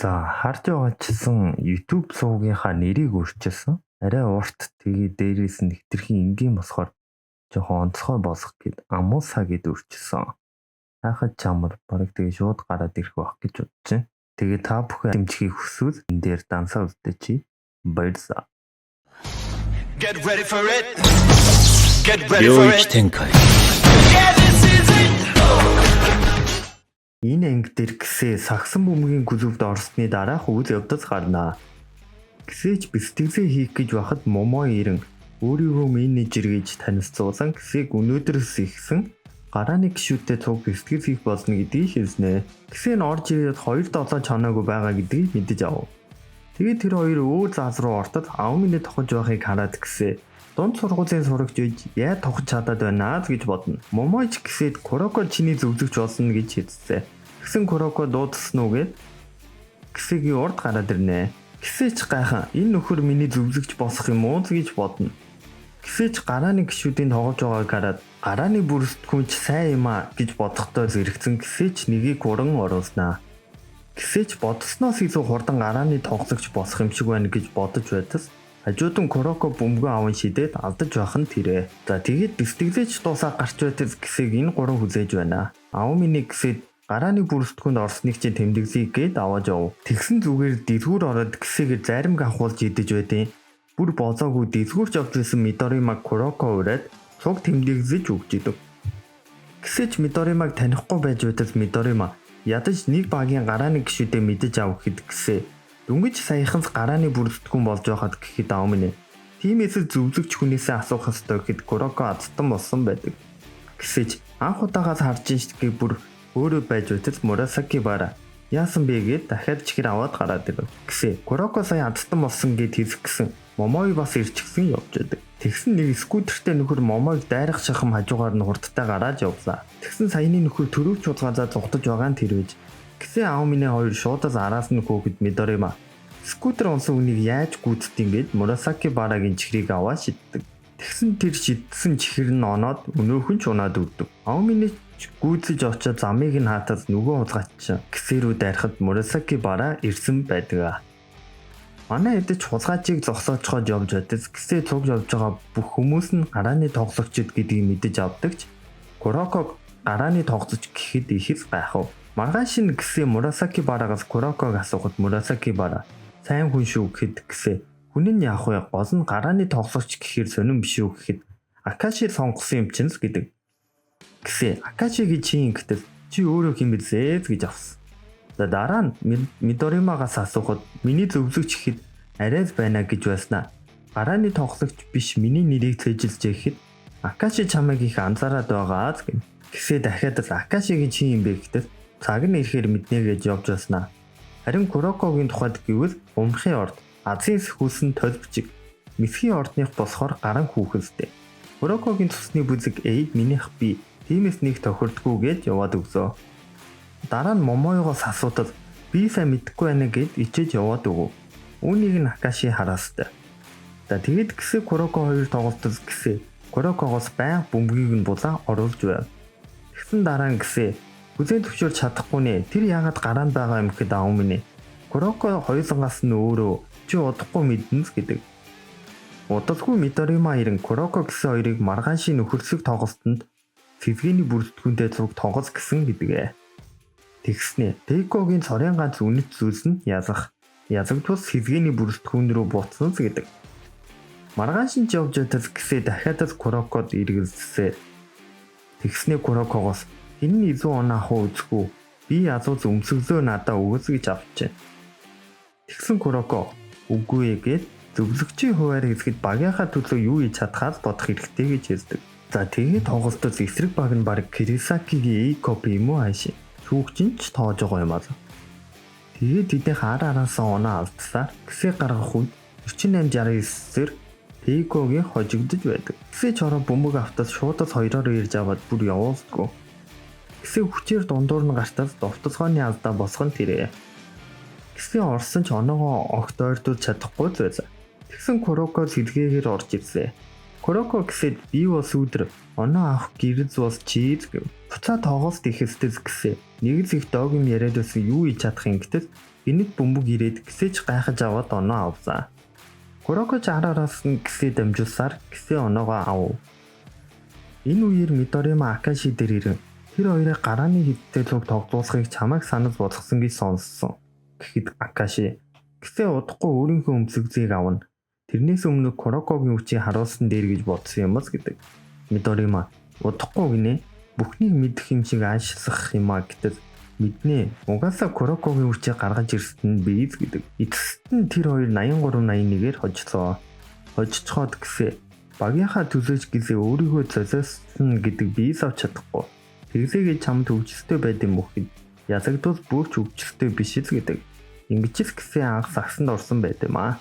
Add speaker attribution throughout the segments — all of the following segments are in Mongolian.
Speaker 1: За харж байгаачихсан YouTube сувгийнхаа нэрийг өөрчилсөн. Арай урт тэгээ дээрээс нь хитрхийн энгийн болохоор жоохон онцгой болгох гээд Амуса гэд өөрчилсөн. Хахад чамар бараг тэгээ шууд гараад ирэх байх гэж бодож байна. Тэгээ та бүхэн дэмжихийг хүсвэл энэ дээр дансаа үлдээчи. Баярлалаа.
Speaker 2: Get ready for it. Get ready for it. Yeah, this is it.
Speaker 1: Энэ анги дээр гисээ сагсан бөмбөгийн күзөвд орсны дараах үйл явдал гарнаа. Гисээч бэлтгэл хийх гэж байхад Момоо ирэн өөрийгөө менежер гэж танилцуулсан гисээг өнөөдрөөс ихсэн гарааны гишүүдэд цуг бэлтгэл хийх болно гэдгийг хэлснэ. Гисээ нь орж ирээд 2-7 чанаагүй байгаа гэдгийг мэдэж ав. Тэгээд тэр хоёр өөр зааз руу ортод Аумины тохож байхыг хараад гисээ дунд сургуулийн сурагч үйж яа тохож чадаад байна гэж бодно. Момооч гисэд Куроко чиний зөвлөгч болно гэж хэлсэн. Тэгсэн Куроко дуудсан уу гэд гисэгийн урд гараад ирнэ. Гисээч гайхан энэ нөхөр миний зөвлөгч болох юм уу гэж бодно. Гисээч гарааны гишүүдийн тоглож байгааг хараад гарааны бүрсдэхүүнч сайн юм а гэж бодохдоо зэрэгцэн гисээч нэгийг уран оруулснаа. Гисээч бодсноос илүү хурдан гарааны тоглогч болох юм шиг байна гэж бодож байтал хажуудан Куроко бөмбөгөө аван шидээд алдаж байх нь тэрэ. За тэгээд бэлтгэлээч дуусаа гарч байтал гисээг энэ гурав хүлээж байна. Аумины гисэд гарааны бүрсдэхүүнд орсныг чинь тэмдэглэе гээд аваад яв. Тэгсэн зүгээр дэлгүүр ороод гисээгээ заримг авахулж идэж байдیں۔ Бүр бозоогүй дэлгүүрч авч байсан Мидоримаг Куроко ураад цуг тэмдэглэж өгч идэв. Гисээч Мидоримаг танихгүй байж байтал Мидорима ядаж нэг багийн гарааны гишүүдээ мэдэж авах хэд гисээ. Дүнгэж саяханс гарааны бүрсдэхүүн болж байхад гэхэд Аумины тиймээс зөвлөгч хүнээсээ асуух ёстой гэхэд Куроко азтан болсон байдаг. Гисээч анх удаагаас харж ишгээ бүр өөрөө байж байтал Мурасаки бара яасан бэ гэд дахиад чихэр аваад гараад ирэв. Гисээ Куроко сая азтан болсон гэд хэлэх гисэн Момой бас ирчихсэн явж байдаг. Тэгсэн нэг скутертэй нөхөр Момойг дайрах шахам хажуугаар нь хурдтай гараад явлаа. Тэгсэн саяны нөхөр төрөвч удгаазаа зугтаж байгаа нь тэр байж. Гисээ Аумины хоёр шуудаас араас нь хөөхд Мидорима скутер онсон үнийг яаж гүйцэтгэв гэд Мурасаки барагийн чихрийг аваад шиддэг. Тэгсэн тэр шидсэн чихэр нь оноод өнөөхөн ч унаад өгдөг. Аумины гүйцэж очоод замыг нь хаатаад нөгөө хулгайч гисээ рүү дайрахад Мурасаки бара ирсэн байдаг. Манай эдэж хулгайчийг зогсоочхоод явж байтал гисээ цуг явж байгаа бүх хүмүүс нь гарааны тоглогчид гэдгийг мэдэж авдагч Куроког гарааны тоглогч гэхэд ихэс гайхав. Маргааш нь гисээ Мурасаки барагаас Куроког асуухад Мурасаки бара сайн хүн шүү гэхэд гисээ хүн нь яах вэ? Гол нь гарааны тоглогч гэхээр сонирн биш үү гэхэд Акаши сонгосон юм чинь л гэдэг. Гисээ Акаши гэж чинь гэтэл чи өөрөө хэн бэлээ гэж авсан. За дараа нь Мидоримагаас асуухад миний зөвлөгч гэхэд арайс байна гэж байснаа. Гарааны тоглогч биш миний нэрийг цээжилж гэхэд Акаши чамайг их анзаараад байгаа гэх. Гисээ дахиад л Акашигийн чи юм бэ гэтэл цаг нь ирэхээр мэднэ гэж явж байснаа. Харин Курокогийн тухайд гэвэл умхын орд азийн сөхүүлсэн толбчиг мэсхийн ордных болохоор гаран хүүхэлтэй. Курокогийн цусны бүзэг эйд минийх би тиймээс нэг тохирдгүй гэж яваад өгсөө. Дараа нь Момойгоос асуудал би сайн мэдэхгүй байна гэд ичээж яваад өгөв. Үүнийг нь Акаши хараастай. За тэгэд гисээ Куроко хоёр тоглолтод гисээ Курокогоос байнга бөмбөгийг нь булаа оруулж байв. Тэгсэн дараа нь гисээ хүзэн төвчөрч чадахгүй нэ тэр яагаад гараанд байгаа юм гэхэд Аумины Куроко хоёулангаас нь өөрөө чи удахгүй мэднэс гэдэг. Удалгүй Мидорима ирэн Куроко гэсэн хоёрыг маргаашийн нөхөрсөг тоглолтод физгээний бүрэлдэхүүнтэй цуг тоглос гэсэн гэдгээ. Тэгснэ Тейкогийн цорын ганц үнэт зүйлс нь язах. Язагдвал физгээний бүрэлдэхүүн рүү буцсан гэдэг. Маргаашин ч явж байтал гисээ дахиад л Курокод эргэлзсэн. Тэгснэ Курокогоос энэ илүү оноо авах үзгүй. Би язууз өмсөглөө надаа өгөөс гэж авчээ. Тэгсэн Куроко үгүй ээ гэд зөвлөгчийн хуваар хэлэхэд багийнхаа төлөө юу хийж чадхаас бодох хэрэгтэй гэж хэлдэг. За тэгээд тоглолтод эсрэг баг нь баг Кирисакигийн копи юм уу хаашаа. Түүхчин ч тоож байгаа юм аа. Тэгээд тэдний араасаа оноо алдсаар гисээ гаргах үед 4869-ээр Тейкогийн хожигдож байдаг. Гисээ чороо бөмбөг автаж шуудас хоёроор ирж аваад бүр явуулдаггүй. Гисээ хүчээр дундуур нь гартаад довтолгооны алдаа босгон тэрэ. Гисээ орсон ч оноогоо огт ойртуулж чадахгүй зайлаа. Тэгсэн Куроко сэлгээгээр орж ирсэн. Куроко гисэд би бас өдөр оноо авах гэрэл зуус чийз гэв. Буцаа тоогоос ихэстэс гисээ. Нэг л их доог юм яриад байсан юу хийж чадах юм гэтэл гинэт бөмбөг ирээд гисэж гайхаж аваад оноо авлаа. Куроко ч араас нь гисээ дамжуулсаар гисээ оноогоо ав. Энэ үеэр Мидорима Акаши дээр ирэн тэр хоёрыг гарааны хидтэй цуг тоглуулахыг чамайг санал болгосон гэж сонссон. Гэхэд Акаши гисээ удахгүй өөрийнхөө өмсгзийг авна. Тэрнээс өмнө Курокогийн хүчийг харуулсан дээр гэж бодсон юмс гэдэг. Мидорима удахгүй гинэ бүхнийг мэдэх юм шиг аашилсах юм а гэтэл мэднэ. Угаасаа Курокогийн хүчийг гаргаж ирсэн нь биз гэдэг. Эцэст нь тэр хоёр 83-81-ээр хожлоо. Хожцоход гисээ багийнхаа төлөөж гисээ өөрийгөө золиосон гэдэг биес авч чадахгүй. Тэглээгээ чамд хөвчстэй байд юм уу гэхэд язагдвал бүрч хөвчстэй биш л гэдэг. Ингэж л гисээ анх сагсанд орсон байд юм аа.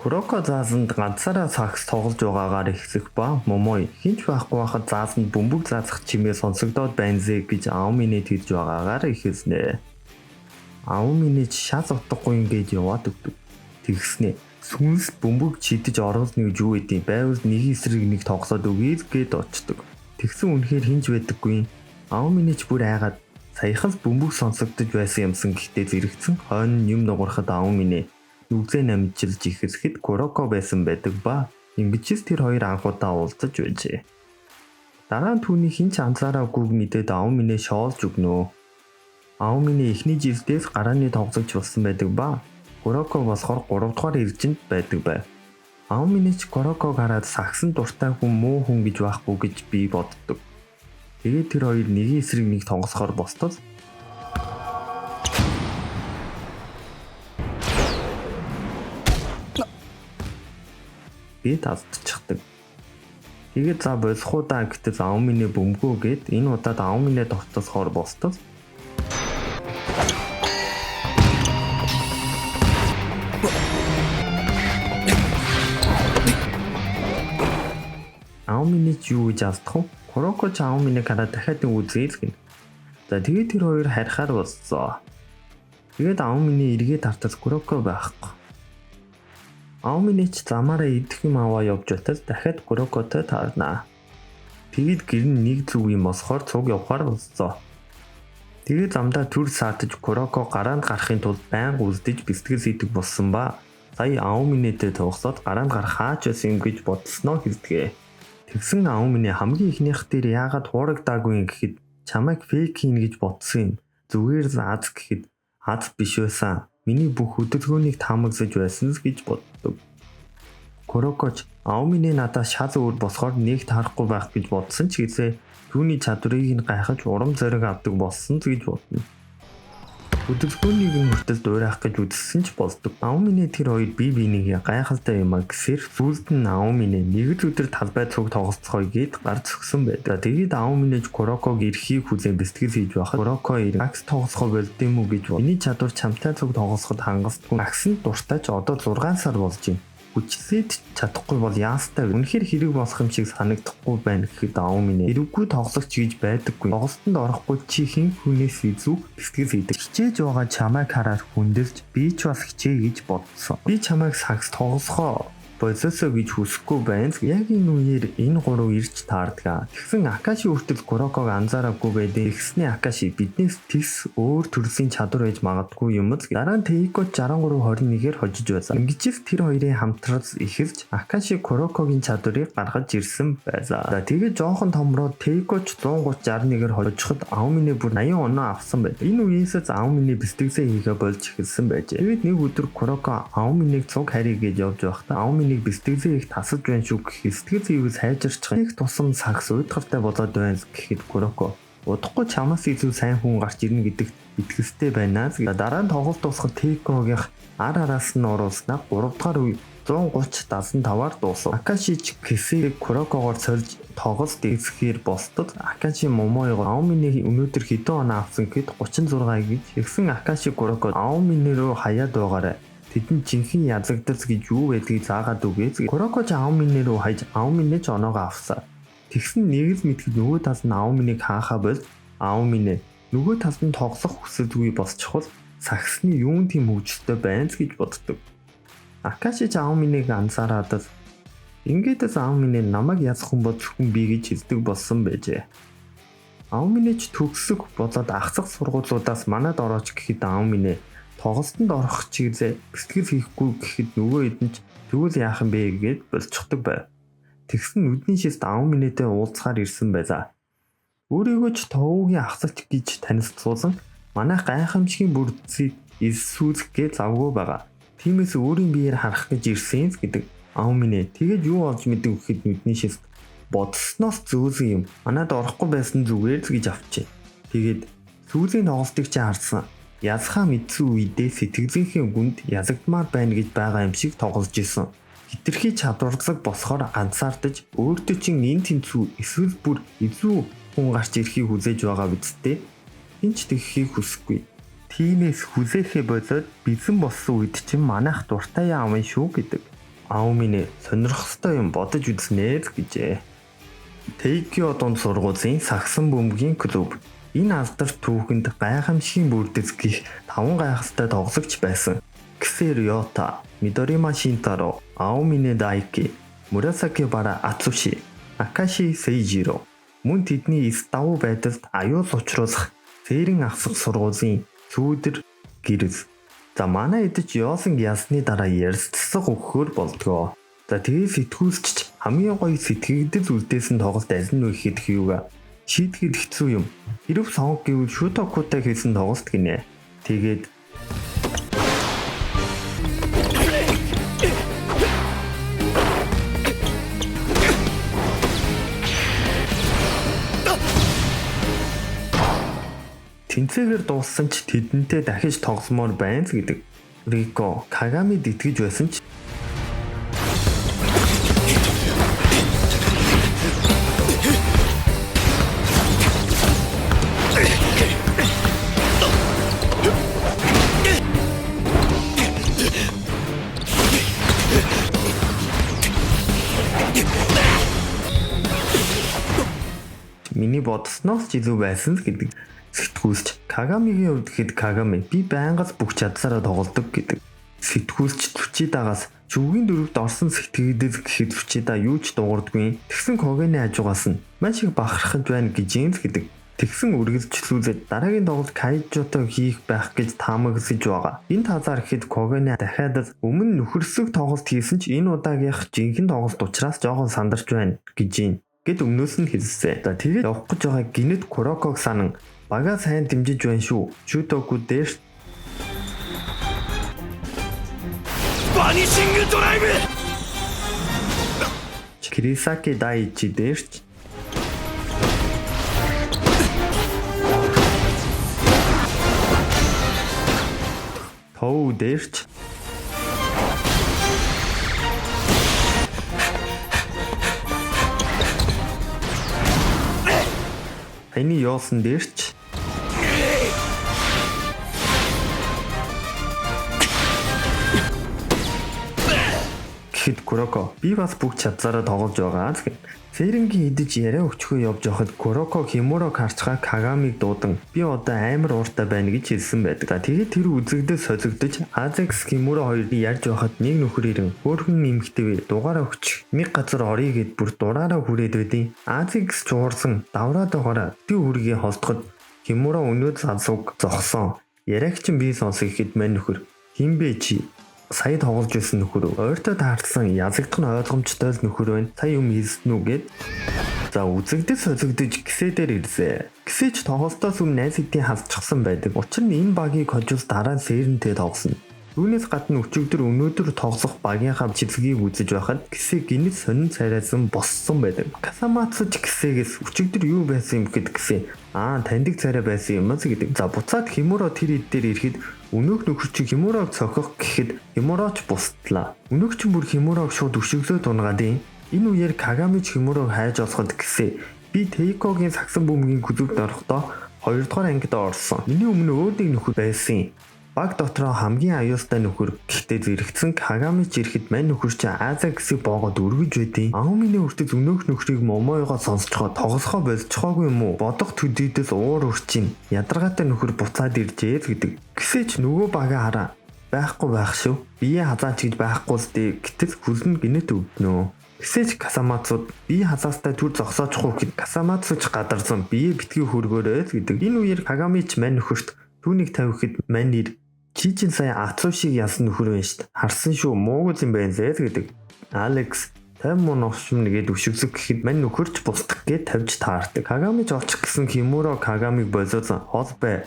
Speaker 1: Куроко заасанд ганцаараа сакс тоглож байгаагаар ихсэх ба Момой хинч байхгүй байхад заасанд бөмбөг заасах чимээ сонсогдоод байна зэ гэж Аоминэ хэлж байгаагаар ихэлснэ. Аоминэ шал утгагүй ингэж яваад өгдөг. Тэгснэ сүнс бөмбөг чидэж оруулна гэж юу гэдэг байвал нэг эсрэг нэг тоглоод өгье гэд очдөг. Тэгсэн үнэхээр хинж байдаггүй. Аоминэ ч бүр айгаад саяхан бөмбөг сонсогдож байсан юмсан гэхдээ зэрэгцэн хойно юм дуурахад Аоминэ нүглээ намжилж ихэсгэд Куроко байсан байдаг ба ингэжс тэр хоёр анхудаа уулзаж байжээ. Дараа нь түүний хинч анзаараагүй мэдээд Аоминэ шоолж өгнө. Аоминэ эхний жилдээс гарааны тоглогч болсон байдаг ба Куроко болохоор 3 дугаар эржинд байдаг байв. Аоминэ ч Куроког хараад сагсан дуртай хүн муу хүн гэж байхгүй гэж би боддог. Тэгээд тэр хоёр нэг эсрэг нэг тоглохоор босдол би татчихдаг. Тэгээд за болох удаа гэтэл Аоминэ бөмбөгөө гээд энэ удаад Аоминэ довтосхоор босдол Аоминэ ч юу гэж алдах вэ? Куроко ч Аоминэ хараад дахиад нэг үзээл гин. За тэгээд тэр хоёр харихаар болцоо. Тэгээд Аоминэ эргээд тартал Куроко байхгүй. Аоминэ ч замаараа идэх юм аваа явж байтал дахиад Курокотой таарна. Тэгээд гэр нь нэг зүг юм босохоор цуг явахаар болцоо. Тэгээд замдаа төр саатаж Куроко гараанд гарахын тулд байнга үлдэж бэлтгэл хийдэг болсон ба сая Аоминэтэй тоглоод гараанд гарах хаач байсан юм гэж бодсноо хэлдэг. Тэгсэн Аоминэ хамгийн ихнийх дээр яагаад хуурагдаагүй юм гэхэд чамайг фейк хийн гэж бодсон юм. Зүгээр зааз гэхэд аз биш байсан. Миний бүх хөдөлгөөнийг таамаглаж байсан гэж боддог. Курокоч Аоминэ надаас шал өөр босохоор нэг таарахгүй байх гэж бодсон ч гэсэн түүний чадварыг нь гайхаж урам зориг авдаг болсон гэж бодно. Хөдөлгөөнийг нь хүртэл дуурайх гэж үзсэн ч болдог. Аоминэ тэр хоёр бие биенийгээ гайхалтай юм а гэсээр сүүлд нь Аоминэ нэг л өдөр талбай цуг тоглоцгоё гэд гар зөгсөн байдаг. Тэгээд Аоминэ ч Куроког эрхийг хүлээн бэлтгэл хийж байхад Куроко акс тоглоцгоо болд юм уу гэж бод. Миний чадвар чамтай цуг тоглоход хангалтгүй. Аксанд дуртай ч одоо 6 сар болж байна. Хүчлээд чадахгүй бол яастай үнэхээр хэрэг болох юм шиг санагдахгүй байна гэхэд Аоминэ эрэггүй тоглогч гэж байдаггүй. Тоглолтод орохгүй чи хэн хүнээс илүү бэлтгэл хийдэг. Хичээж байгаа чамайг хараад хүндэлж би ч бас хичээ гэж бодсон. Би чамайг сагс тоглохоо болоосоо гэж хүсэхгүй байна. Яг энэ үеэр энэ гурав ирж таардаг. Тэгсэн Акаши хүртэл Куроког анзаараагүй байдаг. Тэгсний Акаши биднээс тис өөр төрлийн чадвар байж магадгүй юм л. Дараа нь Тейко 63-21-ээр хожиж байсан. Ингэжээс тэр хоёрын хамтрал эхэлж Акаши Курокогийн чадварыг гаргаж ирсэн байлаа. Тэгээд жоохон томроод Тейко 130-61-ээр хожиход Аоминэ бүр 80 оноо авсан байд. Энэ үеэс Аоминэ бэлтгэлээ хийгээ болж эхэлсэн байжээ. Тэгээд нэг өдөр Куроко Аоминыг цуг харъя гэж явж байхдаа Аоминыг бэлтгэлээ их тасаж байна шүү гэхэд сэтгэл зүйн сайжирч их тусам сагс уйдгартай болоод байна гэхэд Куроко удахгүй чамаас илүү сайн хүн гарч ирнэ гэдэгт итгэлтэй байна. Дараа нь тоглолт дуусахад Тейкогийн араас нь оруулснаа 3 дахь үе 130-75-аар дуусав. Акаши ч Кисийг Курокогоор сольж тоглолт эсэхээр болтод Акаши Момойго Аоминыг өнөөдөр хэдэн оноо авсан гэд 36 гэж ихсэн Акаши Куроко Аоминэ рүү хаяад байгаарай. Тэдэн жинхэнэ язагдал гэж юу байдгийг заагаад үгээ. Куроко ч Аоминэ рүү хаяж Аоминэ ч оноогоо авсан. Тэгсэн нэг л мэдхэд нөгөө талд нь Аоминыг хаахаа бол Аоминэ нөгөө талд нь тоглох хүсэлгүй босчихвол сагсны юун тийм хөвжөлтэй байна гэж боддог. Акаши ч Аоминыг анзаараад ингээд Аоминэ намайг язах хүн бол зөвхөн би гэж хэлдэг болсон байжээ. Ауминеч төгсөх болоод ахсах сургуулиудаас манад орооч гэхэд Ауминэ тоглолтод орох чиглэлээ бэлтгэл хийхгүй гэхэд нөгөө хэд нь тэгвэл яах юм бэ гэд болчихдог байв. Тэгсэн нүдний шист Ауминэтэй уулзахаар ирсэн байлаа. Өөрийгөө ч товуугийн ахсагч гэж танилцуулсан манай гайхамшигын бүрдсийг эссүүлэх гэж завгүй байгаа. Тиймээс өөрийн биеэр харах гэж ирсэн гэдэг. Ауминэ тэгээд юу олж мэдэн гэхэд нүдний шист бодсноос зөөлөн юм. Манад орохгүй байсан зүгээр л гэж авчээ. Тэгээд сүүлийн тоглолтыг чи харсан. Язхаа мэдсэн үедээ сэтгэлийнхээ гүнд язагдмаар байна гэж байгаа юм шиг тоглож исэн. Хитрхи чадварлаг босохоор ганцаардаж өөртөө чин эн тэнцүү эсвэл бүр илүү хүн гарч ирэхийг хүлээж байгаа бидтэй. Хинч тэгхийг хүсэхгүй. Тиймээс хүлээхээ болоод бэлэн болсон үед чинь манайх дуртай аавын шүү гэдэг. Ауминэ сонирхох ёстой юм бодож үзнэ л гэжээ. Тэйкио дунд сургуулийн сагсан бөмбөгийн клуб. Энэ алдар түүхэнд гайхамшигын бүрдэс гих 5 гайхалтай тоглогч байсан. Ксэр Йота, Мидорима Шинтаро, Ауминэ Дайки, Мурасаки Бара Ацуши, Акаши Сейжиро. Мөн тэдний эс давуу байдалд аюул учруулах цээрэн ахсах сургуулийн сүүдэр гэрэл. За манай эдэж Йосон ясны дараа ярилцсах өгөхөр болдгоо. За тэгээ сэтгүүлч хамгийн гоё сэтгэгдэл үлдээсэн тоглолт аль нь вэ гэхэд хiyuga шийтгэл хэцүү юм. Хэрв сонг гэвэл Shutokутай хийсэн тоглолт гинэ. Тэгээд тэнцээгээр дууссан ч тэдэнтэй дахиж тогломоор байна л гэдэг. Рико Кагамид итгэж байсан ч миний бодсноос ч илүү байсан л гэдэг. Сэтгүүлч Кагамигийн хувьд хэд Кагами би байнгас бүх чадсараа тоглодог гэдэг. Сэтгүүлч Цучидагаас чүгийн дөрөвд орсон сэтгэгдэл гэхэд Цучида юу ч дуурдгүй. Тэгсэн Когены хажуугаас нь маш их бахархаж байна гэж юм гэдэг. Тэгсэн үргэлжлүүлээд дараагийн тоглолт Кайжото хийх байх гэж таамаглаж байгаа. Энэ тазаар ихэд Когены дахиад өмнө нөхөрсөг тоглолт хийсэн ч энэ удаагийнх жинхэнэ тоглолт учраас жоохон сандарч байна гэж юм. Гэт өмнөөс нь хэлсэн. За тэгээд явах гэж байгаа гинэд Куроког санан бага сайн дэмжиж байна шүү. Шутоку дээр
Speaker 2: 바니싱 드라이브
Speaker 1: Кирисаки Дайчи дээрч Тоу дээрч Эний Йосон дээрч гэхэд Куроко би бас бүх чадсараа тоглож байгаа гэх. Сэрэнгийн идэж яриа өчгөө явж байхад Куроко Химурог харцгаа Кагамиг дуудан би одоо амар ууртай байна гэж хэлсэн байдаг. За тэгээд тэр үзэгдэл солигдож Азекс Химуро хоёрыг ярьж байхад нэг нөхөр ирэн хөөрхөн нэмэгтэйвэ дугаараа өч нэг газар орё гэд бүр дураараа хүрээд байдیں۔ Азекс чуурсан давраад байгаараа тэр хүргээ холдоход Химуро өнөөдөр салсууг зогсон. Яриагч нь би сонсох ихэд мань нөхөр хинбэ чи сая тоглож байсан нөхөр ойртой таарсан язагдах нь ойлгомжтой л нөхөр байна. Сая юм хийсэн үү гэд. За үзэгдэл солигдож гисээ дээр ирсэ. Гисээч тоглолтоос өмнө найз хэдийн хасчихсан байдаг. Учир нь энэ багийг хожуус дараа нь сэрэнтэй тоглосон. Түүнээс гадна өчигдөр өнөөдөр тоглох багийнхаа чиглэгийг үзэж байхад гисээ гинэт сонин царайсан боссон байдаг. Касамацч гисээгээс өчигдөр юу байсан юм гэхэд гисээ таньдаг царай байсан юм аа гэдэг. За буцаад Химуро тэр ид дээр ирэхэд өнөөх нөхөр чи Химурог цохих гэхэд Химуроч бусдлаа. Өнөөх чи бүр Химурог шууд өшөглөө дунгаадیں۔ Энэ үеэр Кагамич Химурог хайж олоход гисээ би Тейкогийн сагсан бөмбөгийн клубт орохдоо 2 дугаар ангид орсон. Миний өмнө өөр нэг нөхөр байсан. Баг дотроо хамгийн аюултай нөхөр гэхдээ зэрэгцэн Кагамич ирэхэд мань нөхөр чи Азексийг боогод өргөж байдیں۔ Аумины хүртэл өнөөх нөхрийг момоёгоо сонсцохоо тоглохоо болцохоогүй юм уу? Бодох төдийдээс уур урчин ядаргаатай нөхөр буцаад иржээ гэдэг. Гисээч нөгөө багаа хараа. Байхгүй байх шүү. Бие хазаач гэж байхгүй л дээ. Гэтэл хүлэн гинэт өвднөө. Гэвч Касамацууд бие хазаастай түр зогсоочих уу гэд Касамацууч гадарсан бие битгий хөргөөрэй гэдэг. Энэ үеэр Кагамич мань нөхөрт түүнийг тавихад мань нэр чи чинь сая Ацуу шиг ялсан нөхөр байна шүү дээ. Харсан шүү муугүй юм байна зэ гэдэг. Алекс 50 мөн овшим нэгэд өшигсөг гэхэд мань нөхөрч бусдах гэж тавьж таардаг. Кагамич очих гэсэн Химуро Кагамиг болоосон хол бай.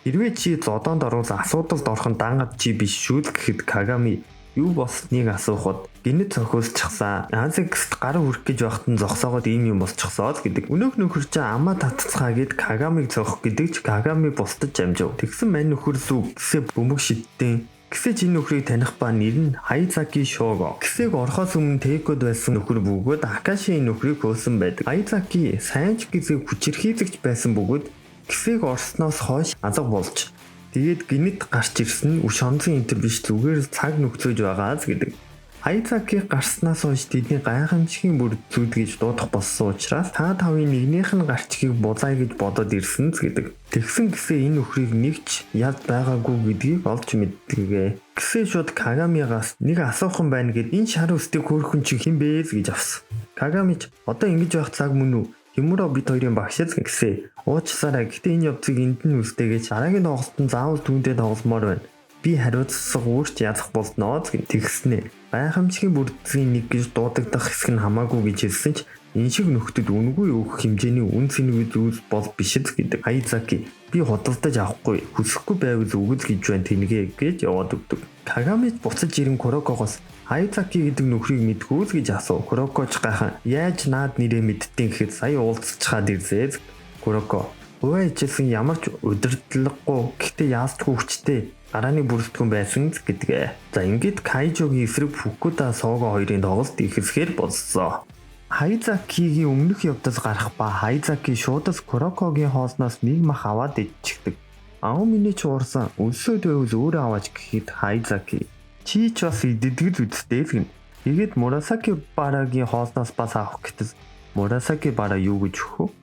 Speaker 1: Хэрвээ чи зодоонд оруулсан асуудалд орхон дангад чи биш шүү л гэхэд Кагами юу болсныг асуухад гинэт цохиулчихсан. Алекст гар хүрэх гэж байхад нь зогсоогоод ийм юм болчихсоо л гэдэг. Өнөөх нөхөр чинь амаа татцгаа гэд Кагамиг цохих гэдэг ч Кагами бусдад амжив. Тэгсэн мань нөхөр сүү гэсээ бөмбөг шидтэн. Гэсэж энэ нөхрийг таних ба нэр нь Хайзаки Шого. Гэсэг орхоос өмнө Тэкод байсан нөхөр бөгөөд Акаши нөхрийг хөөсөн байдаг. Хайзаки сайн ч гэсэн хүчирхийлэгч байсан бөгөөд гэсэг орсноос хойш азаг болж тэгээд гинэт гарч ирсэн үш онцгийн интер биш зүгээр цаг нөхцөж байгааз гэдэг. Хайзаки гарснаас хойш тэдний гайхамшигын бүр зүд гэж дуудах болсон учраас та тавын нэгнийх нь гарчгийг булаа гэж бодоод ирсэн гэдэг. Тэгсэн гэсээ энэ нөхрийг нэгч яд байгаагүй гэдгийг олж мэддэгэ. Гэсээ шууд Кагамигаас нэг асуухан байна гэд энэ шар өстийг хөөрхөн чи хэн бэ гэж авсан. Кагамич одоо ингэж байх цаг мөн үү? Химуро бит хоёрын багшаас гэсээ уучлаарай гэтээ энэ явцыг энд нь үстэйгэж дараагийн тоглолтод заавал түүндээ тогломоор байна. Би хариуцлага үүрч язах болсноо тэгснэ. Гайхамшигын бүрдлийн нэг гэж дуудагдах хэсэг нь хамаагүй гэж хэлсэн ч энэ шиг нөхдөд үнгүй өөх хэмжээний үн цэнэгүй зүйлс бол биш л гэдэг. Хайзаки би худалдаж авахгүй хүсэхгүй байвал үгэл гэж байна тэнэгэ гэж яваад өгдөг. Кагамич буцаж ирэн Курокогоос Хайзаки гэдэг нөхрийг мэдгүй л гэж асуу. Курокоч гайхан яаж наад нэрээ мэдтiin гэхэд сая уулзчихад ирзээ. Куроко өвөө ичсэн ямар ч удирдлаггүй гэхдээ яастгүй хүчтэй гарааны бүрэлдэхүүн байсан гэдгээ. За ингээд Кайжогийн эсрэг Фукуда Сого хоёрын тоглолт ихсгээр болсон. Хайзакигийн өмнөх явдал гарах ба Хайзаки шуудас Курокогийн хоолноос нэг мах аваад идчихдэг. Аав миний ч уурсан өлсөд байвал өөрөө аваач гэхэд Хайзаки чи ч бас иддэг үсттэй гэн. Тэгээд Мурасаки Барагийн хоолноос бас авах гэтэл Мурасаки Бара юу гэж өгөх вэ?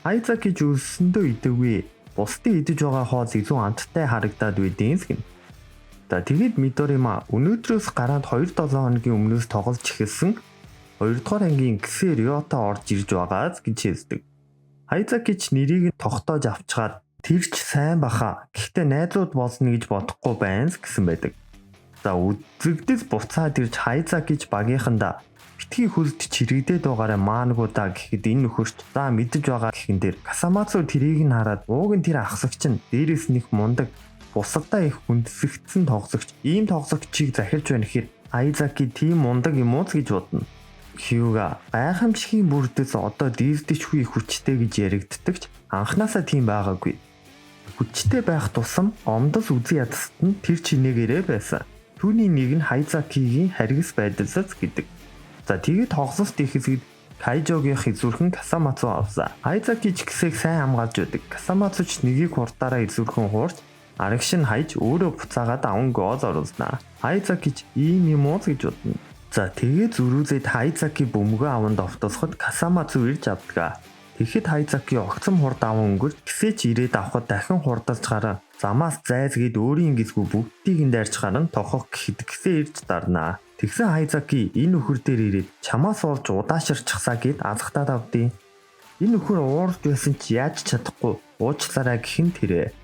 Speaker 1: Хайзаки ч өлсөндөө идэггүй. Бусдын идэж байгаа хоол илүү амттай харагдаад байдیں۔ гэн. За тэгээд Мидорима өнөөдрөөс гараад 2-7 хоногийн өмнөөс тоглож эхэлсэн 2 дугаар ангийн Ксэ Риото орж ирж байгааз гэж хэлдэг. Хайзаки ч нэрийг нь тогтоож авчгаад тэр ч сайн баха. Гэхдээ найзууд болно гэж бодохгүй байна гэсэн байдаг. За үзэгдэс буцаад ирж Хайзаки ч багийнхандаа битгий хөлд чирэгдээд байгаараа маангуудаа гэхэд энэ нөхөрч за мэдэж байгаа гэхэн дээр Касамацу тэрийг нь хараад ууг нь тэр ахсагч нь дээрээс нэг мундаг бусадаа их хүндсэгдсэн тоглогч ийм тоглогчийг захирч байна гэхээр Хайзаки тийм мундаг юм уу гэж бодно. Хьюга гайхамшигын бүрдээс одоо дийсдэчгүй хүчтэй гэж яригддаг ч анханасаа тийм байгаагүй. Хүчтэй байх тусам омдос үзэн ядсад нь тэр чинээгээрээ байсан. Түүний нэг нь Хайзакигийн харгас байдалсаас гэдэг. За тэгээд тоглолт ихэсгэд Кайжогийн эзүүрхэн Касамацу авсан. Хайзаки ч гэсэг сайн хамгаалж байдаг. Касамацу ч нэгийг хурдаараа эзүүрхэн хуурч арагш нь хайж өөрөө буцаагаад аван гол оруулснаа. Хайзаки ч ийм юм уу гэж бодно. За тэгээд зөрүүлээд Хайзаки бөмбөгөө аванд овтосоход Касамацу ирж авдаг. Тэгэхэд Хайзаки огцом хурд аван өнгөрч гисэж ирээд авахд дахин хурдалж гараа замаас зайлгээд өөрийн гисгүү бүгдийг нь дайрч гарan тохох гэхэд гисээ ирж дарнаа. Тэгсэн Хайзаки энэ нөхөр дээр ирээд чамаас олж удааширчихсаа гэд алхтаад авдیں۔ Энэ нөхөр уурж байсан ч яаж чадахгүй уучлаарай гэхэн тэрэ.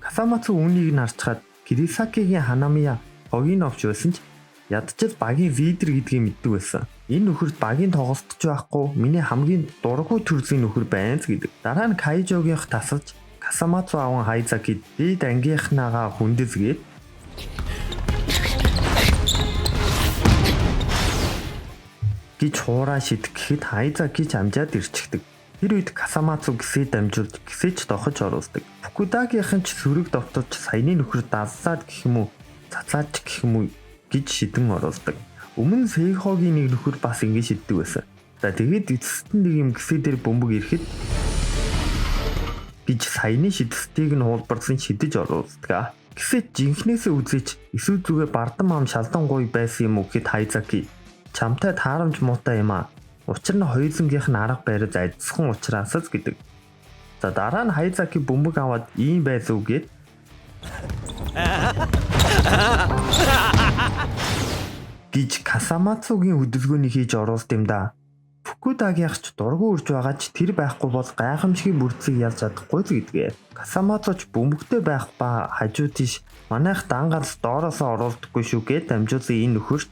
Speaker 1: Касамацу үүнийг нь харцгаад Кирисакигийн Ханамия хогийн овч байсан ч ядчил багийн лидер гэдгийг мэддэг байсан. Энэ нөхөрт багийн тоглолтч байхгүй миний хамгийн дургүй төрлийн нөхөр байна гэдэг. Дараа нь Кайжогийнх тасалж Касамацу аван Хайзаки дээд ангийнхнаагаа хүндэсгээд гэж хуураа шитгэхэд Хайзаки ч амжаад ирчихдэг. Тэр үед Касамацу гисээ дамжуулж гисээч дохож оруулдаг. Фукудагийнхан ч сүрэг довтолж саяны нөхөр далсаад гэх юм уу цацаач гэх юм уу гэж шидэн оруулдаг. Өмнө Сейхогийн нэг нөхөр бас ингэ шиддэг байсан. За тэгээд эцэст нь нэг юм гисээ дээр бөмбөг ирэхэд гэж саяны шидэлтийг нь хуулбарсан шидэж оруулдаг. Гисээ жинхнээсээ үзээч эсвэл зүгээр бардам ам шалдан гуй байсан юм уу гэхэд Хайзаки чамтай таарамж муутай юм аа. Учир нь хоёулангийнх нь арга бариад айдсхан учраас л гэдэг. За дараа нь Хайзаки бөмбөг аваад ийм байсуу гээд гэж Касамацугийн хөдөлгөөнийг хийж оруулт юм да. Фукудагийнх ч дургүй үрж байгаа ч тэр байхгүй бол гайхамшигын бүрдсийг ялж чадахгүй л гэдгээ. Касамацу ч бөмбөгтэй байх ба хажуу тийш манайх дан ганц доороосоо оруулдаггүй шүү гэд дамжуулсан энэ нөхөрч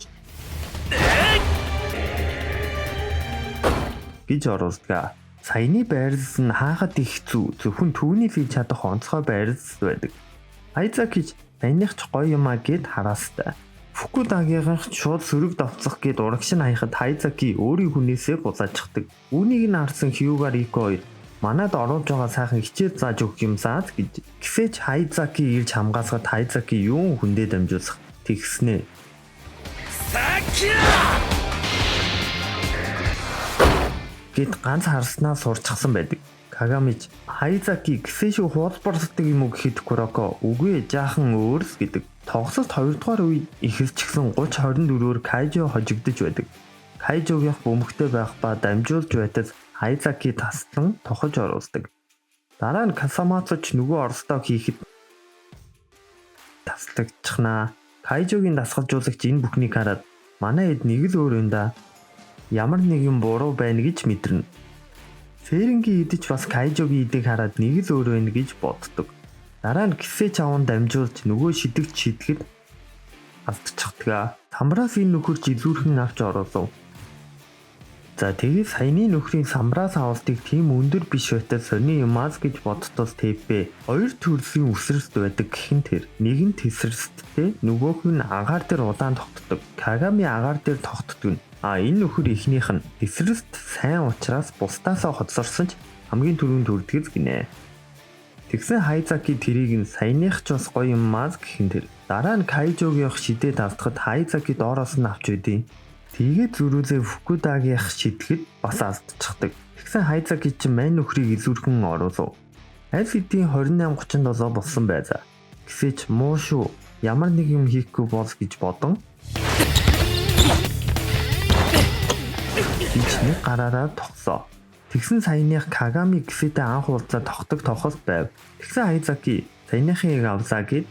Speaker 1: гэж оруулдаг. Саяны байрлал нь хаахад их зүү зөвхөн түүний хийж чадах онцгой байрлал байдаг. Айзаки ч саяных ч гоё юмаа гэд хараастай. Фукудагийнх шууд сөрөг давцах гээд урагш нь хаяхад Хайзаки өөрийн хүнээсээ булаачдаг. Үүнийг нь харсан Хьюга Рико хоёр манад оруулж байгаа сайхан хичээл зааж өгөх юмсаад гэж. Гэвч Хайзаки ирж хамгаалахад Хайзаки юун хүндээ дамжуулах тэгснэ. Гэт ганц харснаа сурчсан байдаг. Кагамич Хайзаки гисэшүү хуулбарладаг юм уу гэхэд Куроко үгүй жаахан өөрс гэдэг. Тоглолт 2 дугаар үед ихэрчгсэн 30-24-өөр Кайжо хожигдож байдаг. Кайжогийн бөмбөгтэй байх ба дамжуулж байтал Хайзаки таслан тохож оруулдаг. Дараа нь Касамацу ч нөгөө оролдоо хийхэд таслагдчихнаа. Кайжогийн дасгалжуулагч энэ бүхнийг хараад манай хэд нэг л өөр юм да. Ямар нэгэн буруу байна гэж мэдэрнэ. Ферингийн идэж бас Кайжогийн идийг хараад нэг л өөр байна гэж боддог. Дараа нь Кисэж аван дамжуулж нөгөө шидэгч шидэхэд алдчихдаг. Самраас энэ нөхөрч илүүрхэн авч оруулав. За тэгээд саяны нөхрийн самраас авалтыг тийм өндөр биш байтал сони юмаз гэж бодтол Тэпэ хоёр төрлийн үсрэлт байдаг гэхин тэр. Нэг нь тесрэлттэй, нөгөөх нь агаар дээр удаан тогтдог. Кагами агаар дээр тогтдог нь. Энэ нөхөр ихнийх нь тесрэлт сайн учраас бусдаасаа хоцорсон ч хамгийн түрүүнд төрдөг гинэ. Тэгсэн Хайзаки тэрийг нь саяных ч бас гоё юм маз гэхин тэр. Дараа нь Кайжогийн шидэд алдахад Хайзаки доороос нь авч үдээ. Тэгээд зөрүүлээ Фукудагийнх шидэхэд бас алдчихдаг. Тэгсэн Хайзаки ч мань нөхрийг илүүрхэн оруулав. Аль хэдийн 28:37 болсон байзаа. Гэвч муу шүү. Ямар нэг юм хийхгүй бол гэж бодон нэг гараараа тогсоо. Тэгсэн саяных Кагами Кисэтэй анх уулзаад тогтдог тохолт байв. Тэгсэн Хайзаки саяныхыг авлаа гэд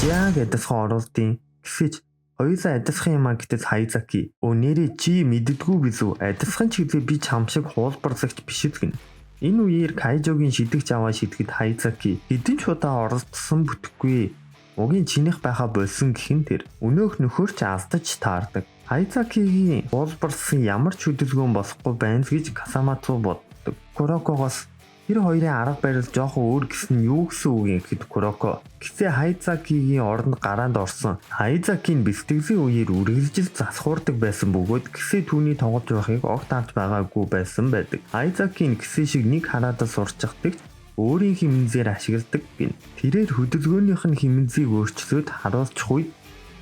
Speaker 1: яг адилхан оруултын. Гэвч хоёулаа адилхан юм а гэтэл Хайзаки нэрээ чи мэддэггүй бизүү адилхан ч гэдэг би чам шиг хуулбарлагч биш гэнэ. Энэ үеэр Кайжогийн шидэгч аваа шидэхэд Хайзаки хэдэн ч удаа оролцсон бүтэхгүй. Угийн чинийх байха болсон гэхин тэр. Өнөөх нөхөрч алдаж таардаг. Хайзакигийн хуулбарлсан ямар ч хөдөлгөөн болохгүй байна гэж Касамацу боддог. Курокогоос тэр хоёрын арга барил жоохон өөр гэсэн юу гэсэн үг юм гэхэд Куроко гэвч Хайзакигийн оронд гараанд орсон. Хайзакийн бэлтгэлийн үеэр үргэлжил засхуурдаг байсан бөгөөд гэсээ түүний тоглож байхыг огт харж байгаагүй байсан байдаг. Хайзакийн гэсээ шиг нэг хараадаа сурчдагч өөрийн хэмнэлээр ашигладаг гин. Тэрээр хөдөлгөөнийх нь хэмнэлийг өөрчлөөд харуулчих үед